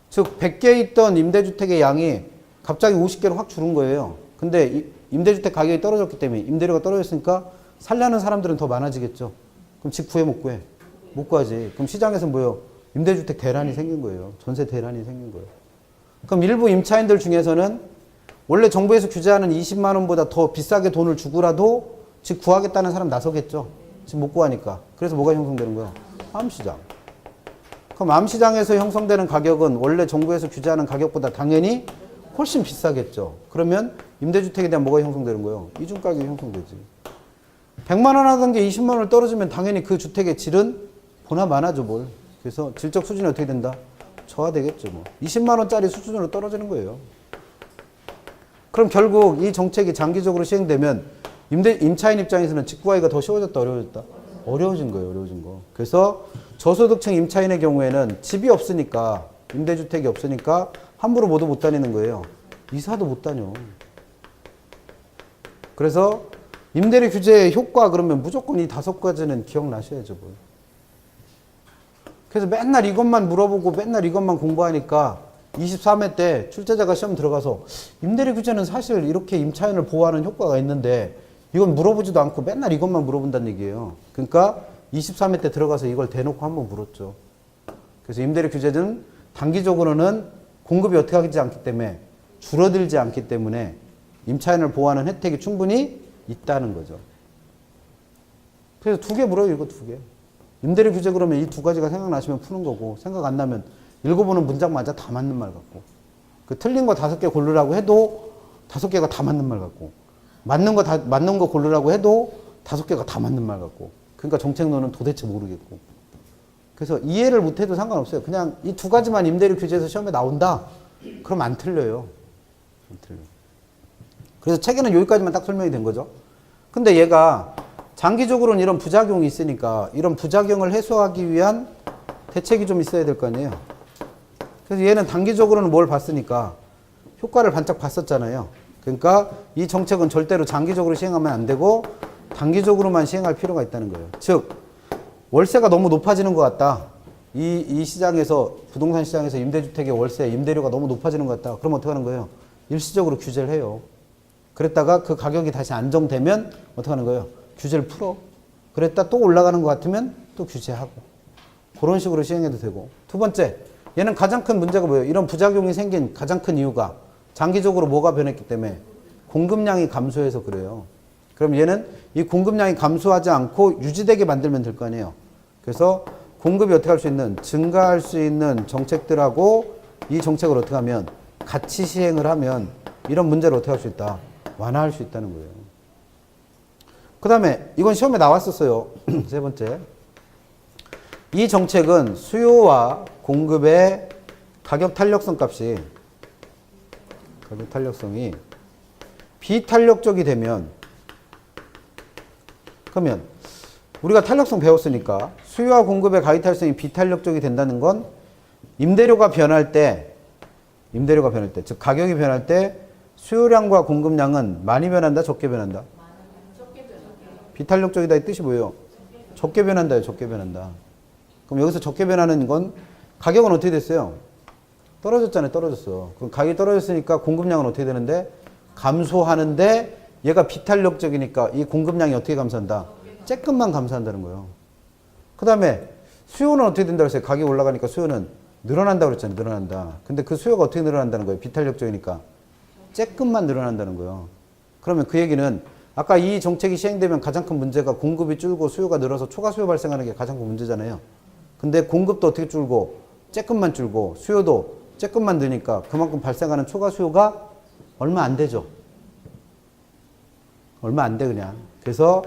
즉 100개 있던 임대주택의 양이 갑자기 50개로 확 줄은 거예요. 근데 임대주택 가격이 떨어졌기 때문에 임대료가 떨어졌으니까 살려는 사람들은 더 많아지겠죠. 그럼 집 구해 못 구해? 못 구하지. 그럼 시장에서 뭐예요? 임대주택 대란이 생긴 거예요. 전세 대란이 생긴 거예요. 그럼 일부 임차인들 중에서는 원래 정부에서 규제하는 20만 원보다 더 비싸게 돈을 주고라도 집 구하겠다는 사람 나서겠죠. 집 못 구하니까. 그래서 뭐가 형성되는 거야? 화음시장. 그럼 암시장에서 형성되는 가격은 원래 정부에서 규제하는 가격보다 당연히 훨씬 비싸겠죠. 그러면 임대주택에 대한 뭐가 형성되는 거예요? 이중 가격이 형성되지. 100만 원 하던 게 20만 원을 떨어지면 당연히 그 주택의 질은 보나 마나죠, 뭘. 그래서 질적 수준이 어떻게 된다? 저하되겠죠, 뭐. 20만 원짜리 수준으로 떨어지는 거예요. 그럼 결국 이 정책이 장기적으로 시행되면 임차인 입장에서는 직구하기가 더 쉬워졌다, 어려워졌다? 어려워진 거예요, 어려워진 거. 그래서 저소득층 임차인의 경우에는 집이 없으니까, 임대주택이 없으니까 함부로 모두 못 다니는 거예요. 이사도 못 다녀. 그래서 임대료 규제의 효과 그러면 무조건 이 5가지는 기억나셔야죠, 뭘. 그래서 맨날 이것만 물어보고 맨날 이것만 공부하니까 23회 때 출제자가 시험 들어가서 임대료 규제는 사실 이렇게 임차인을 보호하는 효과가 있는데 이건 물어보지도 않고 맨날 이것만 물어본다는 얘기예요. 그러니까 23회 때 들어가서 이걸 대놓고 한번 물었죠. 그래서 임대료 규제는 단기적으로는 공급이 어떻게 하지 않기 때문에 줄어들지 않기 때문에 임차인을 보호하는 혜택이 충분히 있다는 거죠. 그래서 2개 물어요, 이거 2개. 임대료 규제 그러면 이 2가지가 생각나시면 푸는 거고, 생각 안 나면 읽어보는 문장마다 다 맞는 말 같고, 그 틀린 거 5개 고르라고 해도 5개가 다 맞는 말 같고, 맞는 거 고르라고 해도 5개가 다 맞는 말 같고, 그러니까 정책론은 도대체 모르겠고. 그래서 이해를 못해도 상관없어요. 그냥 이 2가지만 임대료 규제에서 시험에 나온다? 그럼 안 틀려요. 안 틀려요. 그래서 책에는 여기까지만 딱 설명이 된 거죠. 근데 얘가 장기적으로는 이런 부작용이 있으니까 이런 부작용을 해소하기 위한 대책이 좀 있어야 될 거 아니에요. 그래서 얘는 단기적으로는 뭘 봤으니까 효과를 반짝 봤었잖아요. 그러니까 이 정책은 절대로 장기적으로 시행하면 안 되고 단기적으로만 시행할 필요가 있다는 거예요. 즉 월세가 너무 높아지는 것 같다. 이 시장에서, 부동산 시장에서 임대주택의 월세, 임대료가 너무 높아지는 것 같다. 그럼 어떻게 하는 거예요? 일시적으로 규제를 해요. 그랬다가 그 가격이 다시 안정되면 어떻게 하는 거예요? 규제를 풀어. 그랬다 또 올라가는 것 같으면 또 규제하고. 그런 식으로 시행해도 되고. 2번째, 얘는 가장 큰 문제가 뭐예요? 이런 부작용이 생긴 가장 큰 이유가 장기적으로 뭐가 변했기 때문에 공급량이 감소해서 그래요. 그럼 얘는 이 공급량이 감소하지 않고 유지되게 만들면 될 거 아니에요. 그래서 공급이 어떻게 할 수 있는, 증가할 수 있는 정책들하고 이 정책을 어떻게 하면 같이 시행을 하면 이런 문제를 어떻게 할 수 있다? 완화할 수 있다는 거예요. 그 다음에 이건 시험에 나왔었어요. 3번째. 이 정책은 수요와 공급의 가격 탄력성 값이, 가격 탄력성이 비탄력적이 되면, 그러면 우리가 탄력성 배웠으니까 수요와 공급의 가격 탄력성이 비탄력적이 된다는 건 임대료가 변할 때, 즉 가격이 변할 때 수요량과 공급량은 많이 변한다, 적게 변한다? 비탄력적이다 이 뜻이 뭐예요? 적게 변한다요, 적게 변한다. 그럼 여기서 적게 변하는 건 가격은 어떻게 됐어요? 떨어졌잖아요, 떨어졌어. 그럼 가격이 떨어졌으니까 공급량은 어떻게 되는데? 감소하는데 얘가 비탄력적이니까 이 공급량이 어떻게 감소한다? 조금만 감소한다는 거예요. 그 다음에 수요는 어떻게 된다고 했어요? 가격이 올라가니까 수요는 늘어난다고 그랬잖아요, 늘어난다. 근데 그 수요가 어떻게 늘어난다는 거예요? 비탄력적이니까 조금만 늘어난다는 거예요. 그러면 그 얘기는 아까 이 정책이 시행되면 가장 큰 문제가 공급이 줄고 수요가 늘어서 초과 수요 발생하는 게 가장 큰 문제잖아요. 근데 공급도 어떻게 줄고 조금만 줄고 수요도 조금만 느니까 그만큼 발생하는 초과 수요가 얼마 안 되죠. 얼마 안 돼 그냥. 그래서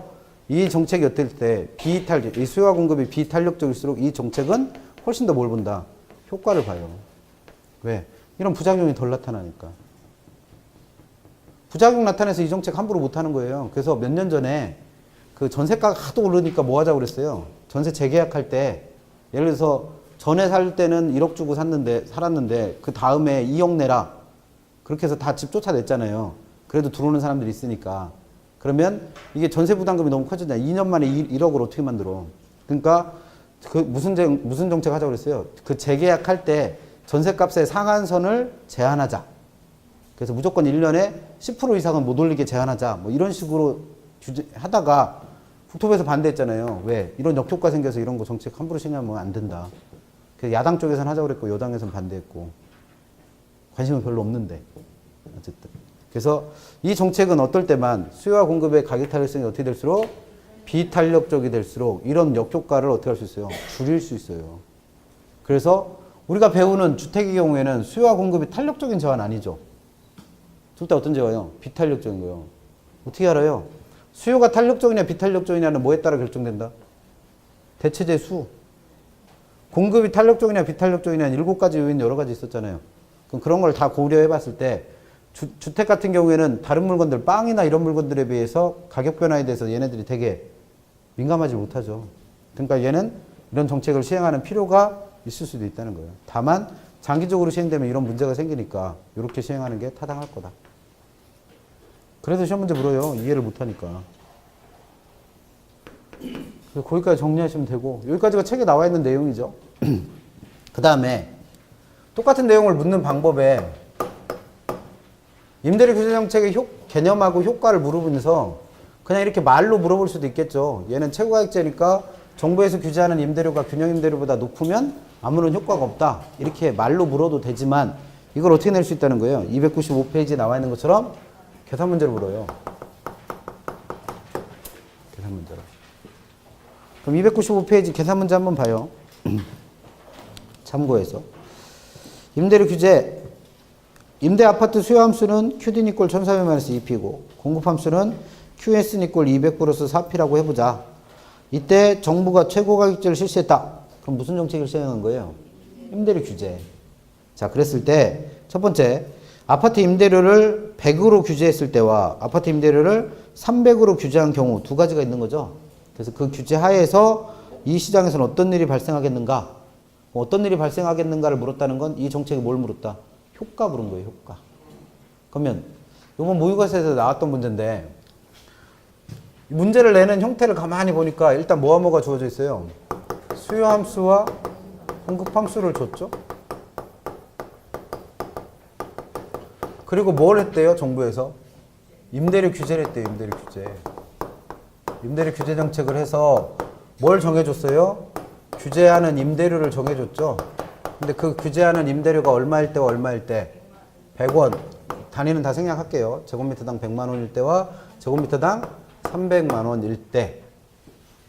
이 정책이 어떨 때 이 수요와 공급이 비탄력적일수록 이 정책은 훨씬 더 뭘 본다? 효과를 봐요. 왜? 이런 부작용이 덜 나타나니까. 부작용 나타내서 이 정책 함부로 못 하는 거예요. 그래서 몇 년 전에 그 전세가가 하도 오르니까 뭐 하자고 그랬어요. 전세 재계약할 때 예를 들어서 전에 살 때는 1억 주고 살았는데 그 다음에 2억 내라. 그렇게 해서 다 집 쫓아냈잖아요. 그래도 들어오는 사람들이 있으니까. 그러면 이게 전세 부담금이 너무 커지잖아요. 2년 만에 1억을 어떻게 만들어. 그러니까 그 무슨 정책 하자고 그랬어요. 그 재계약할 때 전세값의 상한선을 제한하자. 그래서 무조건 1년에 10% 이상은 못 올리게 제한하자. 뭐 이런 식으로 하다가 국토부에서 반대했잖아요. 왜? 이런 역효과 생겨서 이런 거 정책 함부로 시행하면 안 된다. 그래서 야당 쪽에서는 하자고 그랬고 여당에서는 반대했고 관심은 별로 없는데 어쨌든. 그래서 이 정책은 어떨 때만 수요와 공급의 가격 탄력성이 어떻게 될수록 비탄력적이 될수록 이런 역효과를 어떻게 할 수 있어요? 줄일 수 있어요. 그래서 우리가 배우는 주택의 경우에는 수요와 공급이 탄력적인 저하는 아니죠. 둘 다 어떤 저하요? 비탄력적인 거예요. 어떻게 알아요? 수요가 탄력적이냐 비탄력적이냐는 뭐에 따라 결정된다? 대체제 수. 공급이 탄력적이냐 비탄력적이냐는 7가지 요인 여러 가지 있었잖아요. 그럼 그런 걸 다 고려해 봤을 때 주택 같은 경우에는 다른 물건들, 빵이나 이런 물건들에 비해서 가격 변화에 대해서 얘네들이 되게 민감하지 못하죠. 그러니까 얘는 이런 정책을 시행하는 필요가 있을 수도 있다는 거예요. 다만 장기적으로 시행되면 이런 문제가 생기니까 이렇게 시행하는 게 타당할 거다. 그래서 시험 문제 물어요. 이해를 못하니까. 거기까지 정리하시면 되고, 여기까지가 책에 나와 있는 내용이죠. 그 다음에 똑같은 내용을 묻는 방법에 임대료 규제 정책의 개념하고 효과를 물어보면서 그냥 이렇게 말로 물어볼 수도 있겠죠. 얘는 최고가액제니까 정부에서 규제하는 임대료가 균형 임대료보다 높으면 아무런 효과가 없다. 이렇게 말로 물어도 되지만 이걸 어떻게 낼 수 있다는 거예요? 295페이지에 나와 있는 것처럼 계산 문제로 물어요. 계산 문제로. 그럼 295페이지 계산 문제 한번 봐요. 참고해서. 임대료 규제. 임대 아파트 수요 함수는 QD 이꼴 1400-2P고 공급 함수는 QS 이꼴 200 플러스 4P라고 해보자. 이때 정부가 최고가격제를 실시했다. 그럼 무슨 정책을 시행한 거예요? 임대료 규제. 자, 그랬을 때 첫 번째, 아파트 임대료를 100으로 규제했을 때와 아파트 임대료를 300으로 규제한 경우 두 가지가 있는 거죠. 그래서 그 규제 하에서 이 시장에서는 어떤 일이 발생하겠는가? 어떤 일이 발생하겠는가를 물었다는 건 이 정책이 뭘 물었다? 효과 물은 거예요, 효과. 그러면 이건 모의고사에서 나왔던 문제인데 문제를 내는 형태를 가만히 보니까 일단 뭐가 주어져 있어요? 수요 함수와 공급 함수를 줬죠? 그리고 뭘 했대요, 정부에서? 임대료 규제를 했대요, 임대료 규제. 임대료 규제 정책을 해서 뭘 정해줬어요? 규제하는 임대료를 정해줬죠? 근데 그 규제하는 임대료가 얼마일 때와 얼마일 때? 100원. 단위는 다 생략할게요. 제곱미터당 100만 원일 때와 제곱미터당 300만 원일 때.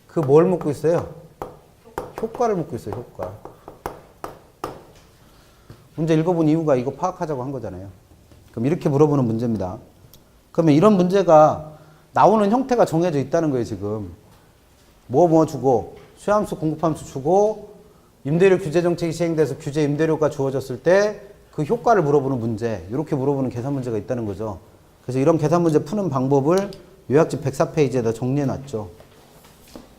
그 뭘 묻고 있어요? 효과를 묻고 있어요, 효과. 문제 읽어본 이유가 이거 파악하자고 한 거잖아요. 그럼 이렇게 물어보는 문제입니다. 그러면 이런 문제가 나오는 형태가 정해져 있다는 거예요, 지금. 뭐 주고, 수요함수, 공급함수 주고, 임대료 규제 정책이 시행돼서 규제 임대료가 주어졌을 때 그 효과를 물어보는 문제, 이렇게 물어보는 계산 문제가 있다는 거죠. 그래서 이런 계산 문제 푸는 방법을 요약집 104페이지에다 정리해 놨죠.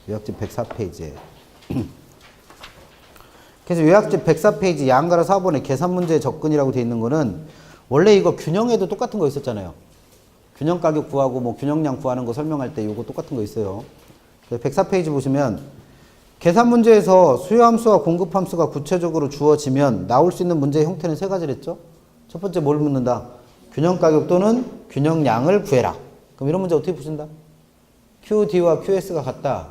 요약집 104페이지에. 그래서 요약집 104페이지 양가로 4번에 계산 문제 접근이라고 돼 있는 거는 원래 이거 균형에도 똑같은 거 있었잖아요. 균형 가격 구하고 뭐 균형량 구하는 거 설명할 때 이거 똑같은 거 있어요. 104페이지 보시면 계산 문제에서 수요함수와 공급함수가 구체적으로 주어지면 나올 수 있는 문제의 형태는 세 가지랬죠. 첫 번째 뭘 묻는다? 균형 가격 또는 균형량을 구해라. 그럼 이런 문제 어떻게 푸신다? QD와 QS가 같다.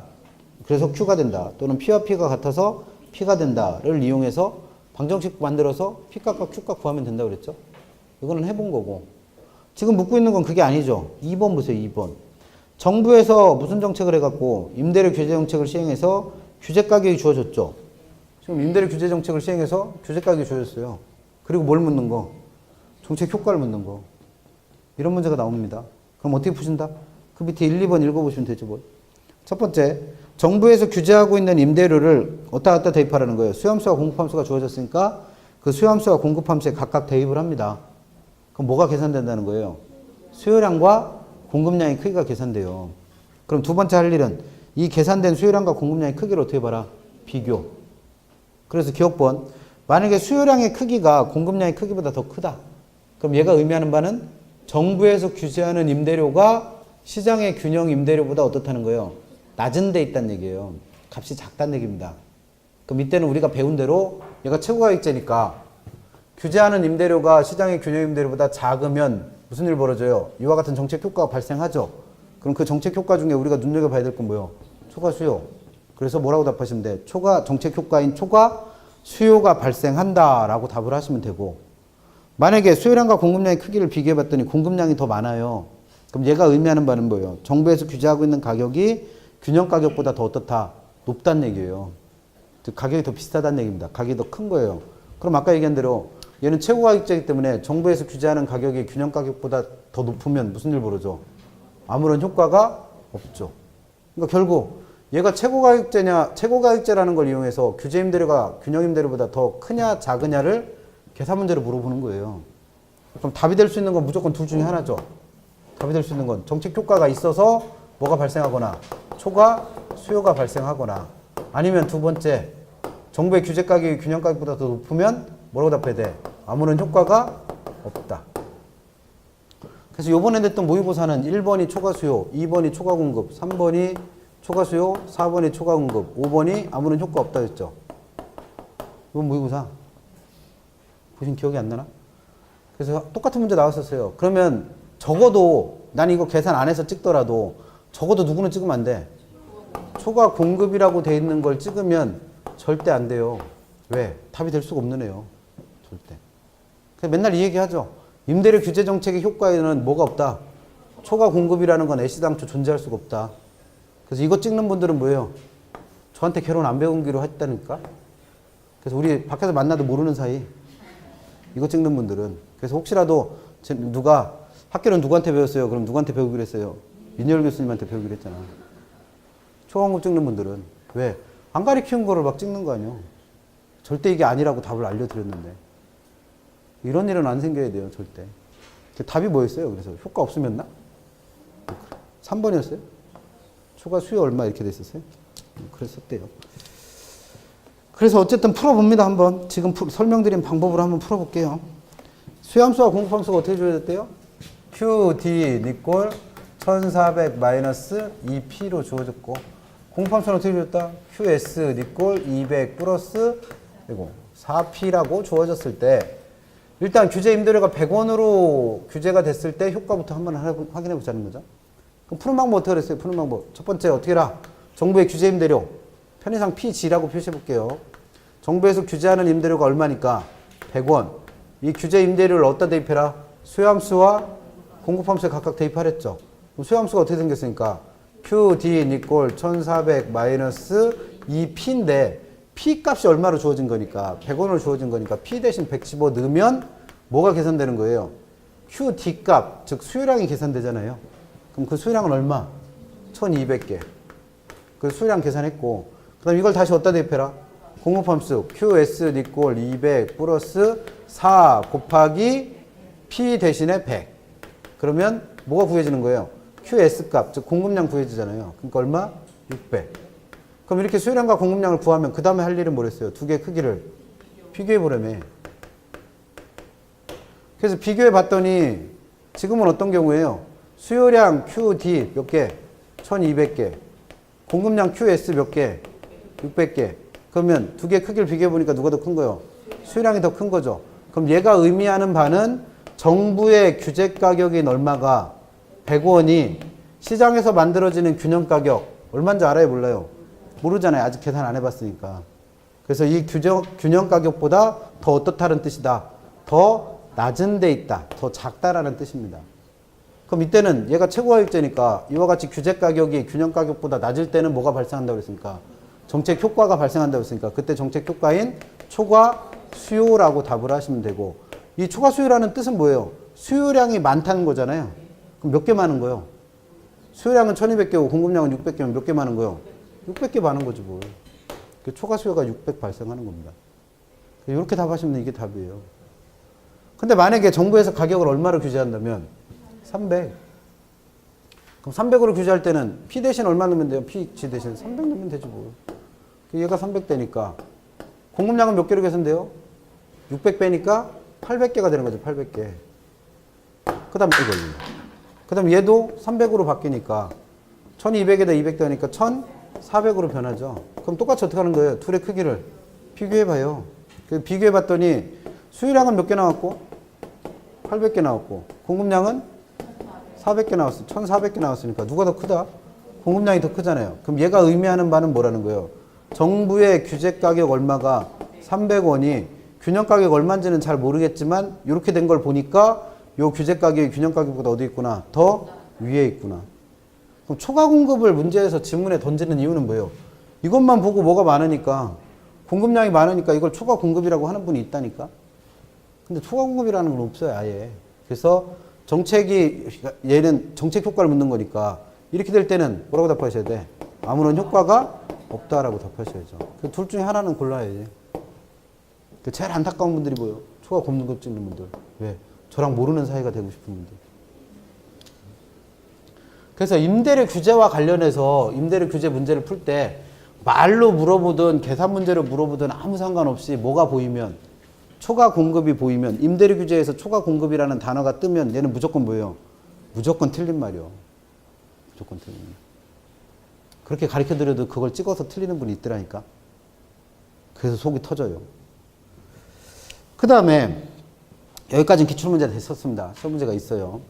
그래서 Q가 된다. 또는 P와 P가 같아서 P가 된다를 이용해서 방정식 만들어서 P값과 Q값 구하면 된다고 그랬죠. 이거는 해본 거고. 지금 묻고 있는 건 그게 아니죠. 2번 보세요. 2번. 정부에서 무슨 정책을 해갖고 임대료 규제 정책을 시행해서 규제 가격이 주어졌죠. 지금 임대료 규제 정책을 시행해서 규제 가격이 주어졌어요. 그리고 뭘 묻는 거? 정책 효과를 묻는 거. 이런 문제가 나옵니다. 그럼 어떻게 푸신다? 그 밑에 1, 2번 읽어보시면 되죠. 뭐. 첫 번째, 정부에서 규제하고 있는 임대료를 어디다 갖다 대입하라는 거예요. 수요함수와 공급함수가 주어졌으니까 그 수요함수와 공급함수에 각각 대입을 합니다. 그럼 뭐가 계산된다는 거예요? 수요량과 공급량의 크기가 계산돼요. 그럼 두 번째 할 일은 이 계산된 수요량과 공급량의 크기를 어떻게 봐라? 비교. 그래서 기억번. 만약에 수요량의 크기가 공급량의 크기보다 더 크다. 그럼 얘가 의미하는 바는 정부에서 규제하는 임대료가 시장의 균형 임대료보다 어떻다는 거예요? 낮은 데 있다는 얘기예요. 값이 작다는 얘기입니다. 그럼 이때는 우리가 배운 대로 얘가 최고가격제니까 규제하는 임대료가 시장의 균형 임대료보다 작으면 무슨 일 벌어져요? 이와 같은 정책 효과가 발생하죠. 그럼 그 정책 효과 중에 우리가 눈여겨봐야 될 건 뭐예요? 초과 수요. 그래서 뭐라고 답하시면 돼? 정책 효과인 초과 수요가 발생한다라고 답을 하시면 되고, 만약에 수요량과 공급량의 크기를 비교해봤더니 공급량이 더 많아요. 그럼 얘가 의미하는 바는 뭐예요? 정부에서 규제하고 있는 가격이 균형 가격보다 더 어떻다? 높다는 얘기예요. 즉 가격이 더 비슷하다는 얘기입니다. 가격이 더 큰 거예요. 그럼 아까 얘기한 대로 얘는 최고가격제이기 때문에 정부에서 규제하는 가격이 균형 가격보다 더 높으면 무슨 일 벌어져? 아무런 효과가 없죠. 그러니까 결국 얘가 최고가격제라는 걸 이용해서 규제 임대료가 균형 임대료보다 더 크냐 작으냐를 계산 문제로 물어보는 거예요. 그럼 답이 될 수 있는 건 무조건 둘 중에 하나죠. 답이 될 수 있는 건 정책 효과가 있어서 뭐가 발생하거나 초과 수요가 발생하거나 아니면 두 번째 정부의 규제 가격이 균형 가격보다 더 높으면 뭐라고 답해야 돼? 아무런 효과가 없다. 그래서 요번에 냈던 모의고사는 1번이 초과 수요, 2번이 초과 공급, 3번이 초과 수요, 4번이 초과 공급, 5번이 아무런 효과 없다 했죠. 이번 모의고사 보신 기억이 안 나나? 그래서 똑같은 문제 나왔었어요. 그러면 적어도 난 이거 계산 안 해서 찍더라도 적어도 누구는 찍으면 안 돼. 초과 공급이라고 돼 있는 걸 찍으면 절대 안 돼요. 왜? 답이 될 수가 없는 애요. 절대. 그래서 맨날 이 얘기 하죠. 임대료 규제 정책의 효과에는 뭐가 없다? 초과 공급이라는 건 애시당초 존재할 수가 없다. 그래서 이거 찍는 분들은 뭐예요? 저한테 결혼 안 배우기로 했다니까? 그래서 우리 밖에서 만나도 모르는 사이 이거 찍는 분들은. 그래서 혹시라도 누가 학교는 누구한테 배웠어요? 그럼 누구한테 배우기로 했어요? 민열 교수님한테 배우기로 했잖아. 초과공급 찍는 분들은. 왜? 안 가리키는 거를 막 찍는 거 아니에요. 절대 이게 아니라고 답을 알려드렸는데. 이런 일은 안 생겨야 돼요, 절대. 답이 뭐였어요? 그래서 효과 없으면나? 3번이었어요? 초과 수요 얼마 이렇게 돼 있었어요? 그랬었대요. 그래서 어쨌든 풀어봅니다, 한번. 지금 설명드린 방법으로 한번 풀어볼게요. 수요함수와 공급함수가 어떻게 주어졌대요? QD 니꼴 1400 마이너스 2P로 주어졌고, 공급함수는 어떻게 주어졌다? QS 니꼴 200 플러스 4P라고 주어졌을 때, 일단 규제 임대료가 100원으로 규제가 됐을 때 효과부터 한번 확인해 보자는 거죠. 그럼 푸는 방법 어떻게 그랬어요? 푸는 방법. 첫 번째 어떻게 해라? 정부의 규제 임대료. 편의상 PG라고 표시해 볼게요. 정부에서 규제하는 임대료가 얼마니까? 100원. 이 규제 임대료를 어디다 대입해라? 수요함수와 공급함수에 각각 대입하랬죠. 그럼 수요함수가 어떻게 생겼으니까? QD 니꼴 1400 마이너스 2P인데 P 값이 얼마로 주어진 거니까 100원으로 주어진 거니까 P 대신 115 넣으면 뭐가 계산되는 거예요? QD 값, 즉 수요량이 계산되잖아요. 그럼 그 수요량은 얼마? 1200개. 그 수요량 계산했고, 그 다음 이걸 다시 어디다 대입해라? 공급함수 QS 니꼴 200 플러스 4 곱하기 P 대신에 100. 그러면 뭐가 구해지는 거예요? QS 값, 즉 공급량 구해지잖아요. 그러니까 얼마? 600. 그럼 이렇게 수요량과 공급량을 구하면 그 다음에 할 일은 뭐랬어요? 두 개의 크기를 비교해보라며. 그래서 비교해 봤더니 지금은 어떤 경우예요? 수요량 QD 몇 개? 1200개. 공급량 QS 몇 개? 600개. 그러면 두 개의 크기를 비교해 보니까 누가 더 큰 거예요? 수요량이 더 큰 거죠. 그럼 얘가 의미하는 바는 정부의 규제 가격인 얼마가 100원이 시장에서 만들어지는 균형 가격 얼마인지 알아요? 몰라요? 모르잖아요. 아직 계산 안 해봤으니까. 그래서 이 균형 가격보다 더 어떻다는 뜻이다. 더 낮은 데 있다. 더 작다라는 뜻입니다. 그럼 이때는 얘가 최고가격제니까 이와 같이 규제 가격이 균형 가격보다 낮을 때는 뭐가 발생한다고 그랬습니까? 정책 효과가 발생한다고 했으니까 그때 정책 효과인 초과 수요라고 답을 하시면 되고, 이 초과 수요라는 뜻은 뭐예요? 수요량이 많다는 거잖아요. 그럼 몇 개 많은 거예요? 수요량은 1200개고 공급량은 600개면 몇 개 많은 거예요? 600개 많은 거지 뭘. 초과 수요가 600 발생하는 겁니다. 이렇게 답하시면 이게 답이에요. 근데 만약에 정부에서 가격을 얼마로 규제한다면 300. 그럼 300으로 규제할 때는 P 대신 얼마 넣으면 돼요? PG 대신 300 넣으면 되지 뭐. 얘가 300대니까 공급량은 몇 개로 계산돼요? 600 빼니까 800개가 되는 거죠. 800개. 그 다음 얘도 300으로 바뀌니까 1200에다 200 더하니까 1400으로 변하죠. 그럼 똑같이 어떻게 하는 거예요? 둘의 크기를 비교해봐요. 비교해봤더니 수요량은 몇 개 나왔고? 800개 나왔고, 공급량은 400개 나왔어. 1400개 나왔으니까 누가 더 크다? 공급량이 더 크잖아요. 그럼 얘가 의미하는 바는 뭐라는 거예요? 정부의 규제 가격 얼마가 300원이 균형 가격 얼마인지는 잘 모르겠지만 이렇게 된 걸 보니까 요 규제 가격이 균형 가격보다 어디 있구나? 더 위에 있구나. 그럼 초과 공급을 문제에서 지문에 던지는 이유는 뭐예요? 이것만 보고 뭐가 많으니까 공급량이 많으니까 이걸 초과 공급이라고 하는 분이 있다니까. 근데 초과 공급이라는 건 없어요, 아예. 그래서 정책이, 얘는 정책 효과를 묻는 거니까 이렇게 될 때는 뭐라고 답하셔야 돼? 아무런 효과가 없다라고 답하셔야죠. 그 둘 중에 하나는 골라야지. 그 제일 안타까운 분들이 뭐예요? 초과 공급 찍는 분들. 왜? 저랑 모르는 사이가 되고 싶은 분들. 그래서 임대료 규제와 관련해서 임대료 규제 문제를 풀 때 말로 물어보든 계산 문제로 물어보든 아무 상관없이 뭐가 보이면 초과 공급이 보이면 임대료 규제에서 초과 공급이라는 단어가 뜨면 얘는 무조건 뭐예요? 무조건 틀린 말이요. 무조건 틀린 말. 그렇게 가르쳐 드려도 그걸 찍어서 틀리는 분이 있더라니까. 그래서 속이 터져요. 그 다음에 여기까지는 기출문제가 됐었습니다. 시험 문제가 있어요.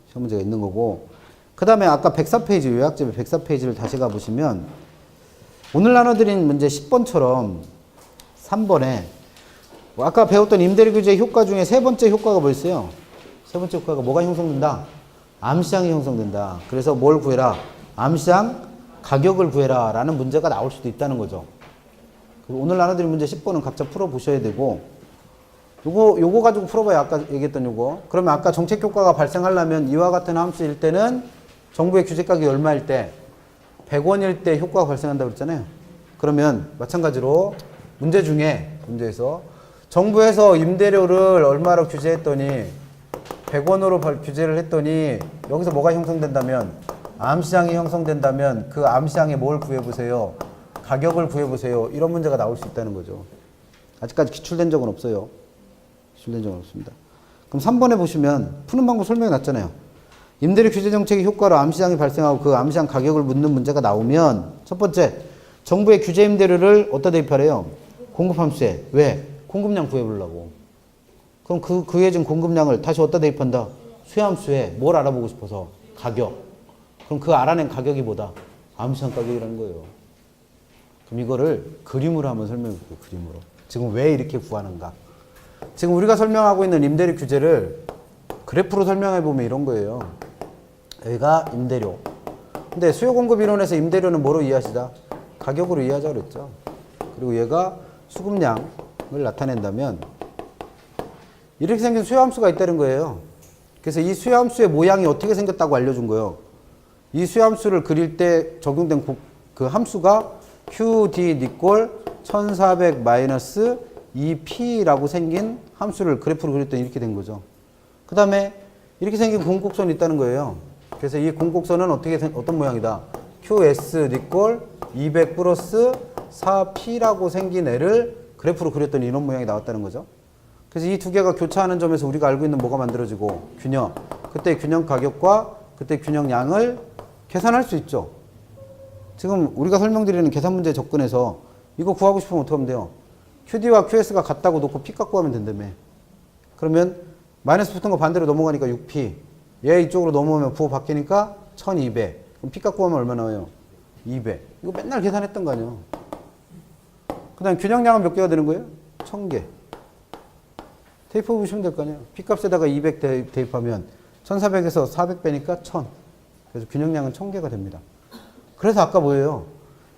시험 문제가 있는 거고. 그 다음에 아까 104페이지 요약집의 104페이지를 다시 가보시면 오늘 나눠드린 문제 10번처럼 3번에 아까 배웠던 임대료 규제 효과 중에 세 번째 효과가 뭐였어요? 세 번째 효과가 뭐가 형성된다? 암시장이 형성된다. 그래서 뭘 구해라? 암시장 가격을 구해라 라는 문제가 나올 수도 있다는 거죠. 오늘 나눠드린 문제 10번은 각자 풀어보셔야 되고 요거 가지고 풀어봐야 아까 얘기했던 요거. 그러면 아까 정책 효과가 발생하려면 이와 같은 함수일 때는 정부의 규제 가격이 얼마일 때? 100원일 때 효과가 발생한다고 그랬잖아요. 그러면 마찬가지로 문제 중에 문제에서 정부에서 임대료를 얼마로 규제했더니 100원으로 규제를 했더니 여기서 뭐가 형성된다면 암시장이 형성된다면 그 암시장에 뭘 구해보세요. 가격을 구해보세요. 이런 문제가 나올 수 있다는 거죠. 아직까지 기출된 적은 없어요. 기출된 적은 없습니다. 그럼 3번에 보시면 푸는 방법 설명이 났잖아요. 임대료 규제 정책의 효과로 암시장이 발생하고 그 암시장 가격을 묻는 문제가 나오면 첫 번째, 정부의 규제 임대료를 어디다 대입하래요? 공급함수에. 왜? 공급량 구해보려고. 그럼 그 구해진 공급량을 다시 어디다 대입한다? 수요함수에. 뭘 알아보고 싶어서? 가격. 그럼 그 알아낸 가격이 뭐다? 암시장 가격이라는 거예요. 그럼 이거를 그림으로 한번 설명해 볼게요. 그림으로. 지금 왜 이렇게 구하는가? 지금 우리가 설명하고 있는 임대료 규제를 그래프로 설명해 보면 이런 거예요. 여기가 임대료. 근데 수요 공급 이론에서 임대료는 뭐로 이해하시다? 가격으로 이해하자고 그랬죠. 그리고 얘가 수급량을 나타낸다면 이렇게 생긴 수요함수가 있다는 거예요. 그래서 이 수요함수의 모양이 어떻게 생겼다고 알려준 거예요. 이 수요함수를 그릴 때 적용된 그 함수가 QD 니꼴 1400 마이너스 2P라고 생긴 함수를 그래프로 그릴 때 이렇게 된 거죠. 그 다음에 이렇게 생긴 공곡선이 있다는 거예요. 그래서 이 공곡선은 어떤 모양이다? QS 니꼴 200 플러스 4P라고 생긴 애를 그래프로 그렸더니 이런 모양이 나왔다는 거죠. 그래서 이 두 개가 교차하는 점에서 우리가 알고 있는 뭐가 만들어지고 균형. 그때 균형 가격과 그때 균형 양을 계산할 수 있죠. 지금 우리가 설명드리는 계산 문제 접근해서 이거 구하고 싶으면 어떻게 하면 돼요? QD와 QS가 같다고 놓고 P 갖고 하면 된다며. 그러면 마이너스 붙은 거 반대로 넘어가니까 6P. 얘 이쪽으로 넘어오면 부호 바뀌니까 1200. 그럼 P 갖고 하면 얼마 나와요? 200. 이거 맨날 계산했던 거 아니에요. 그 다음 균형량은 몇 개가 되는 거예요? 1000개. 대입해 보시면 될 거 아니에요. P 값에다가 200 대입하면 1400에서 400 빼니까 1000. 그래서 균형량은 1000개가 됩니다. 그래서 아까 뭐예요?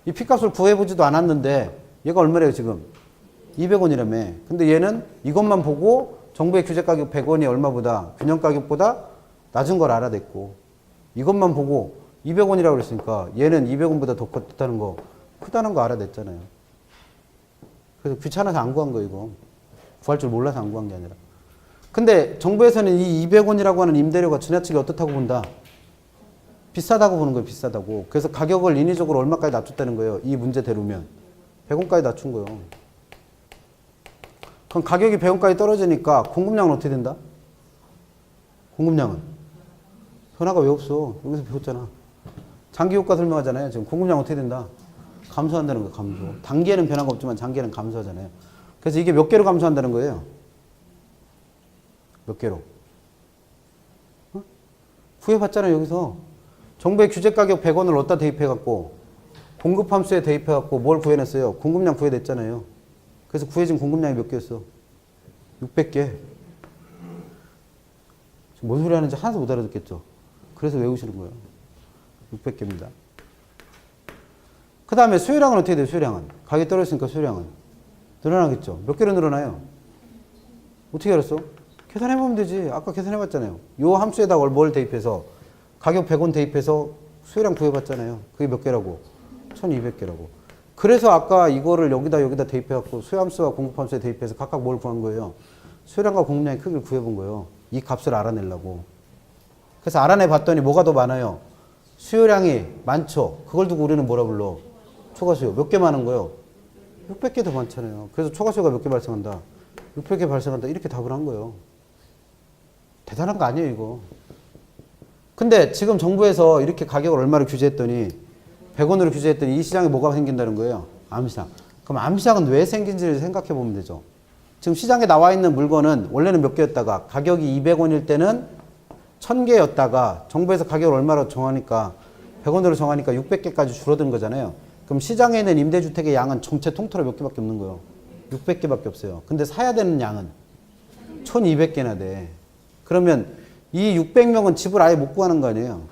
이 P 값을 구해보지도 않았는데 얘가 얼마래요 지금? 200원이라며. 근데 얘는 이것만 보고 정부의 규제 가격 100원이 얼마보다 균형 가격보다 낮은 걸 알아냈고 이것만 보고 200원이라고 그랬으니까 얘는 200원보다 더 크다는 거 알아냈잖아요. 그래서 귀찮아서 안 구한 거 이거. 구할 줄 몰라서 안 구한 게 아니라. 근데 정부에서는 이 200원이라고 하는 임대료가 지나치게 어떻다고 본다? 비싸다고 보는 거예요. 비싸다고. 그래서 가격을 인위적으로 얼마까지 낮췄다는 거예요. 이 문제대로면. 100원까지 낮춘 거예요. 그럼 가격이 100원까지 떨어지니까 공급량은 어떻게 된다? 공급량은? 변화가 왜 없어? 여기서 배웠잖아. 장기효과 설명하잖아요. 지금 공급량 어떻게 된다? 감소한다는 거예요. 감소. 단기에는 변화가 없지만 장기에는 감소하잖아요. 그래서 이게 몇 개로 감소한다는 거예요? 몇 개로? 어? 구해봤잖아요. 여기서. 정부의 규제 가격 100원을 어디다 대입해갖고 공급함수에 대입해갖고 뭘 구해냈어요? 공급량 구해냈잖아요. 그래서 구해진 공급량이 몇 개였어? 600개. 지금 뭔 소리 하는지 하나도 못 알아듣겠죠? 그래서 외우시는 거예요. 600개입니다. 그 다음에 수요량은 어떻게 돼요? 수요량은. 가격이 떨어졌으니까 수요량은. 늘어나겠죠. 몇 개로 늘어나요? 어떻게 알았어? 계산해보면 되지. 아까 계산해봤잖아요. 요 함수에다가 뭘 대입해서 가격 100원 대입해서 수요량 구해봤잖아요. 그게 몇 개라고? 1200개라고. 그래서 아까 이거를 여기다 대입해갖고 수요함수와 공급함수에 대입해서 각각 뭘 구한 거예요? 수요량과 공급량의 크기를 구해본 거예요. 이 값을 알아내려고. 그래서 알아내봤더니 뭐가 더 많아요? 수요량이 많죠. 그걸 두고 우리는 뭐라 불러? 초과수요. 몇 개 많은 거예요? 600개 더 많잖아요. 그래서 초과수요가 몇 개 발생한다? 600개 발생한다. 이렇게 답을 한 거예요. 대단한 거 아니에요, 이거. 근데 지금 정부에서 이렇게 가격을 얼마로 규제했더니 100원으로 규제했더니 이 시장에 뭐가 생긴다는 거예요? 암시장. 그럼 암시장은 왜 생긴지를 생각해 보면 되죠. 지금 시장에 나와 있는 물건은 원래는 몇 개였다가 가격이 200원일 때는 1000개였다가 정부에서 가격을 얼마로 정하니까 100원으로 정하니까 600개까지 줄어든 거잖아요. 그럼 시장에 있는 임대주택의 양은 전체 통틀어 몇 개밖에 없는 거예요? 600개밖에 없어요. 근데 사야 되는 양은 1200개나 돼. 그러면 이 600명은 집을 아예 못 구하는 거 아니에요?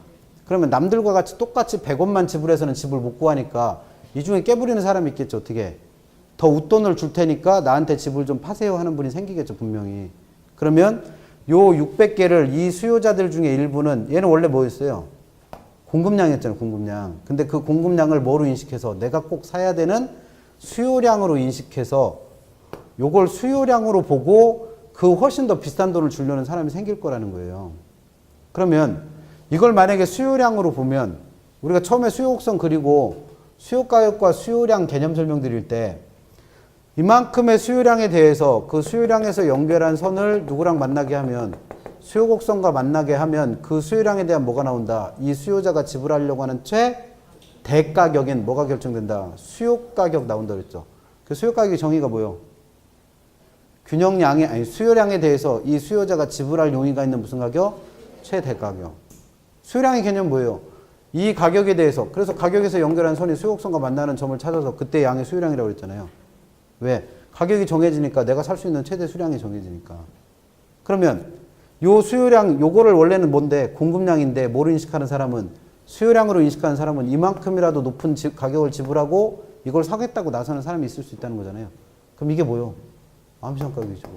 그러면 남들과 같이 똑같이 100원만 지불해서는 집을 못 구하니까 이 중에 깨부리는 사람이 있겠죠. 어떻게? 더 웃돈을 줄 테니까 나한테 집을 좀 파세요 하는 분이 생기겠죠. 분명히. 그러면 요 600개를 이 수요자들 중에 일부는 얘는 원래 뭐였어요? 공급량이었잖아요. 공급량. 근데 그 공급량을 뭐로 인식해서 내가 꼭 사야 되는 수요량으로 인식해서 요걸 수요량으로 보고 그 훨씬 더 비싼 돈을 주려는 사람이 생길 거라는 거예요. 그러면 이걸 만약에 수요량으로 보면 우리가 처음에 수요 곡선 그리고 수요 가격과 수요량 개념 설명드릴 때 이만큼의 수요량에 대해서 그 수요량에서 연결한 선을 누구랑 만나게 하면 수요 곡선과 만나게 하면 그 수요량에 대한 뭐가 나온다? 이 수요자가 지불하려고 하는 최대가격인 뭐가 결정된다? 수요 가격 나온다 그랬죠. 그 수요 가격의 정의가 뭐예요? 균형량이 아니 수요량에 대해서 이 수요자가 지불할 용의가 있는 무슨 가격? 최대가격. 수요량의 개념 뭐예요? 이 가격에 대해서 그래서 가격에서 연결한 선이 수요 곡선과 만나는 점을 찾아서 그때 양의 수요량이라고 그랬잖아요. 왜? 가격이 정해지니까 내가 살 수 있는 최대 수량이 정해지니까. 그러면 요 수요량 요거를 원래는 뭔데? 공급량인데 뭐로 인식하는 사람은 수요량으로 인식하는 사람은 이만큼이라도 높은 가격을 지불하고 이걸 사겠다고 나서는 사람이 있을 수 있다는 거잖아요. 그럼 이게 뭐예요? 암시장 가격이죠.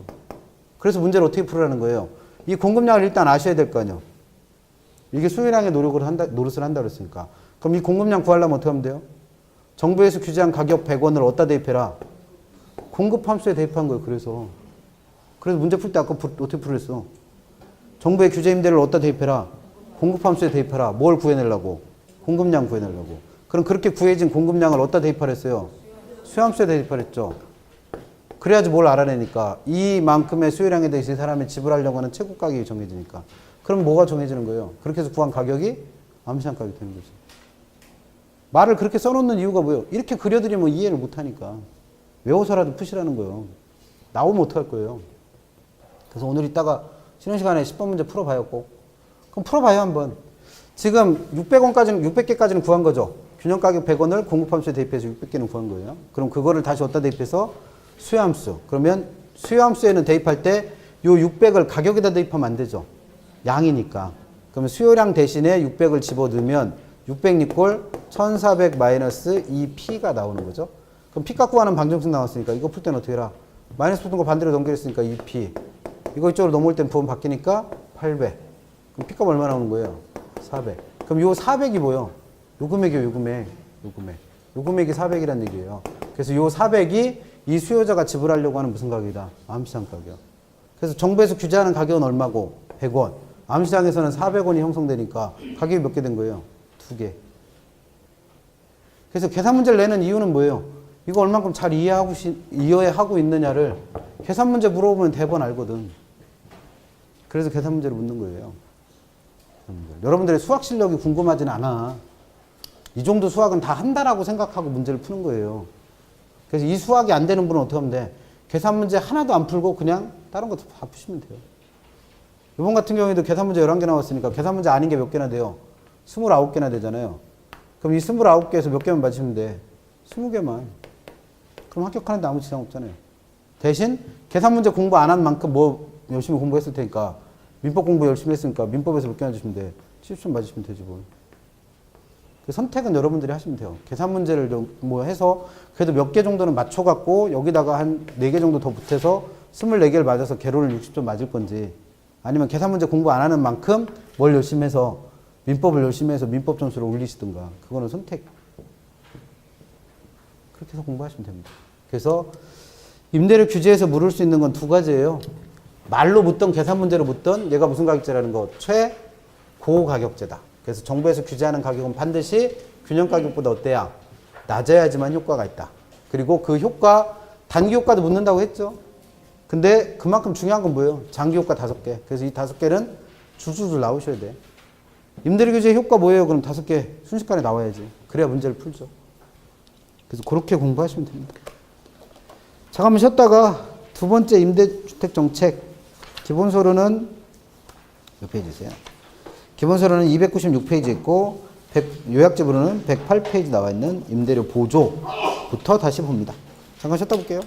그래서 문제를 어떻게 풀으라는 거예요? 이 공급량을 일단 아셔야 될 거 아니에요. 이게 수요량의 노릇을 한다 그랬으니까. 그럼 이 공급량 구하려면 어떻게 하면 돼요? 정부에서 규제한 가격 100원을 어디다 대입해라? 공급함수에 대입한 거예요. 그래서 문제 풀 때 아까 어떻게 풀었어? 정부의 규제 임대를 어디다 대입해라? 공급함수에 대입해라. 뭘 구해내려고? 공급량 구해내려고. 그럼 그렇게 구해진 공급량을 어디다 대입하랬어요? 수요함수에 대입하랬죠. 그래야지 뭘 알아내니까 이만큼의 수요량에 대해서 이 사람이 지불하려고 하는 최고 가격이 정해지니까. 그럼 뭐가 정해지는 거예요? 그렇게 해서 구한 가격이 암시장 가격이 되는 거죠. 말을 그렇게 써놓는 이유가 뭐예요? 이렇게 그려드리면 이해를 못하니까. 외워서라도 푸시라는 거예요. 나오면 어떡할 거예요? 그래서 오늘 이따가 쉬는 시간에 10번 문제 풀어봐요, 꼭. 그럼 풀어봐요, 한번. 지금 600개까지는 구한 거죠. 균형 가격 100원을 공급함수에 대입해서 600개는 구한 거예요. 그럼 그거를 다시 어디다 대입해서 수요함수. 그러면 수요함수에는 대입할 때 요 600을 가격에다 대입하면 안 되죠. 양이니까. 그러면 수요량 대신에 600을 집어넣으면 600 니꼴 1400 마이너스 2P가 나오는 거죠. 그럼 P 값 구하는 방정식 나왔으니까 이거 풀 때는 어떻게 해라? 마이너스 붙은 거 반대로 넘겨했으니까 2P. 이거 이쪽으로 넘어올 땐 부분 바뀌니까 800. 그럼 P 값 얼마 나오는 거예요? 400. 그럼 요 400이 뭐예요? 요 금액이요, 요 금액. 요 금액. 요 금액이 400이란 얘기예요. 그래서 요 400이 이 수요자가 지불하려고 하는 무슨 가격이다? 암시장 가격. 그래서 정부에서 규제하는 가격은 얼마고? 100원. 암시장에서는 400원이 형성되니까 가격이 몇 개 된 거예요? 2개. 그래서 계산 문제를 내는 이유는 뭐예요? 이거 얼만큼 잘 이해하고 있느냐를 계산 문제 물어보면 대번 알거든. 그래서 계산 문제를 묻는 거예요. 여러분들의 수학 실력이 궁금하진 않아. 이 정도 수학은 다 한다라고 생각하고 문제를 푸는 거예요. 그래서 이 수학이 안 되는 분은 어떻게 하면 돼? 계산 문제 하나도 안 풀고 그냥 다른 것도 다 푸시면 돼요. 이번 같은 경우에도 계산 문제 11개 나왔으니까 계산 문제 아닌 게 몇 개나 돼요? 29개나 되잖아요. 그럼 이 29개에서 몇 개만 맞히면 돼? 20개만. 그럼 합격하는데 아무 지장 없잖아요. 대신 계산 문제 공부 안 한 만큼 뭐 열심히 공부했을 테니까 민법 공부 열심히 했으니까 민법에서 몇 개 맞으시면 돼? 70점 맞으시면 되지 뭘. 그 선택은 여러분들이 하시면 돼요. 계산 문제를 뭐 해서 그래도 몇 개 정도는 맞춰갖고 여기다가 한 4개 정도 더 보태서 24개를 맞아서 개론을 60점 맞을 건지, 아니면 계산 문제 공부 안 하는 만큼 뭘 열심히 해서 민법을 열심히 해서 민법 점수를 올리시든가, 그거는 선택. 그렇게 해서 공부하시면 됩니다. 그래서 임대료 규제에서 물을 수 있는 건 2가지예요. 말로 묻던 계산 문제로 묻던 얘가 무슨 가격제라는 거, 최고 가격제다. 그래서 정부에서 규제하는 가격은 반드시 균형 가격보다 어때야? 낮아야지만 효과가 있다. 그리고 그 효과, 단기 효과도 묻는다고 했죠. 근데 그만큼 중요한 건 뭐예요? 장기 효과 5개. 그래서 이 5개는 줄줄줄 나오셔야 돼. 임대료 규제 효과 뭐예요? 그럼 5개 순식간에 나와야지. 그래야 문제를 풀죠. 그래서 그렇게 공부하시면 됩니다. 잠깐만 쉬었다가 2번째 임대주택 정책. 기본서류는 몇 페이지세요? 기본서류는 296페이지 있고, 요약집으로는 108페이지 나와 있는 임대료 보조부터 다시 봅니다. 잠깐 쉬었다 볼게요.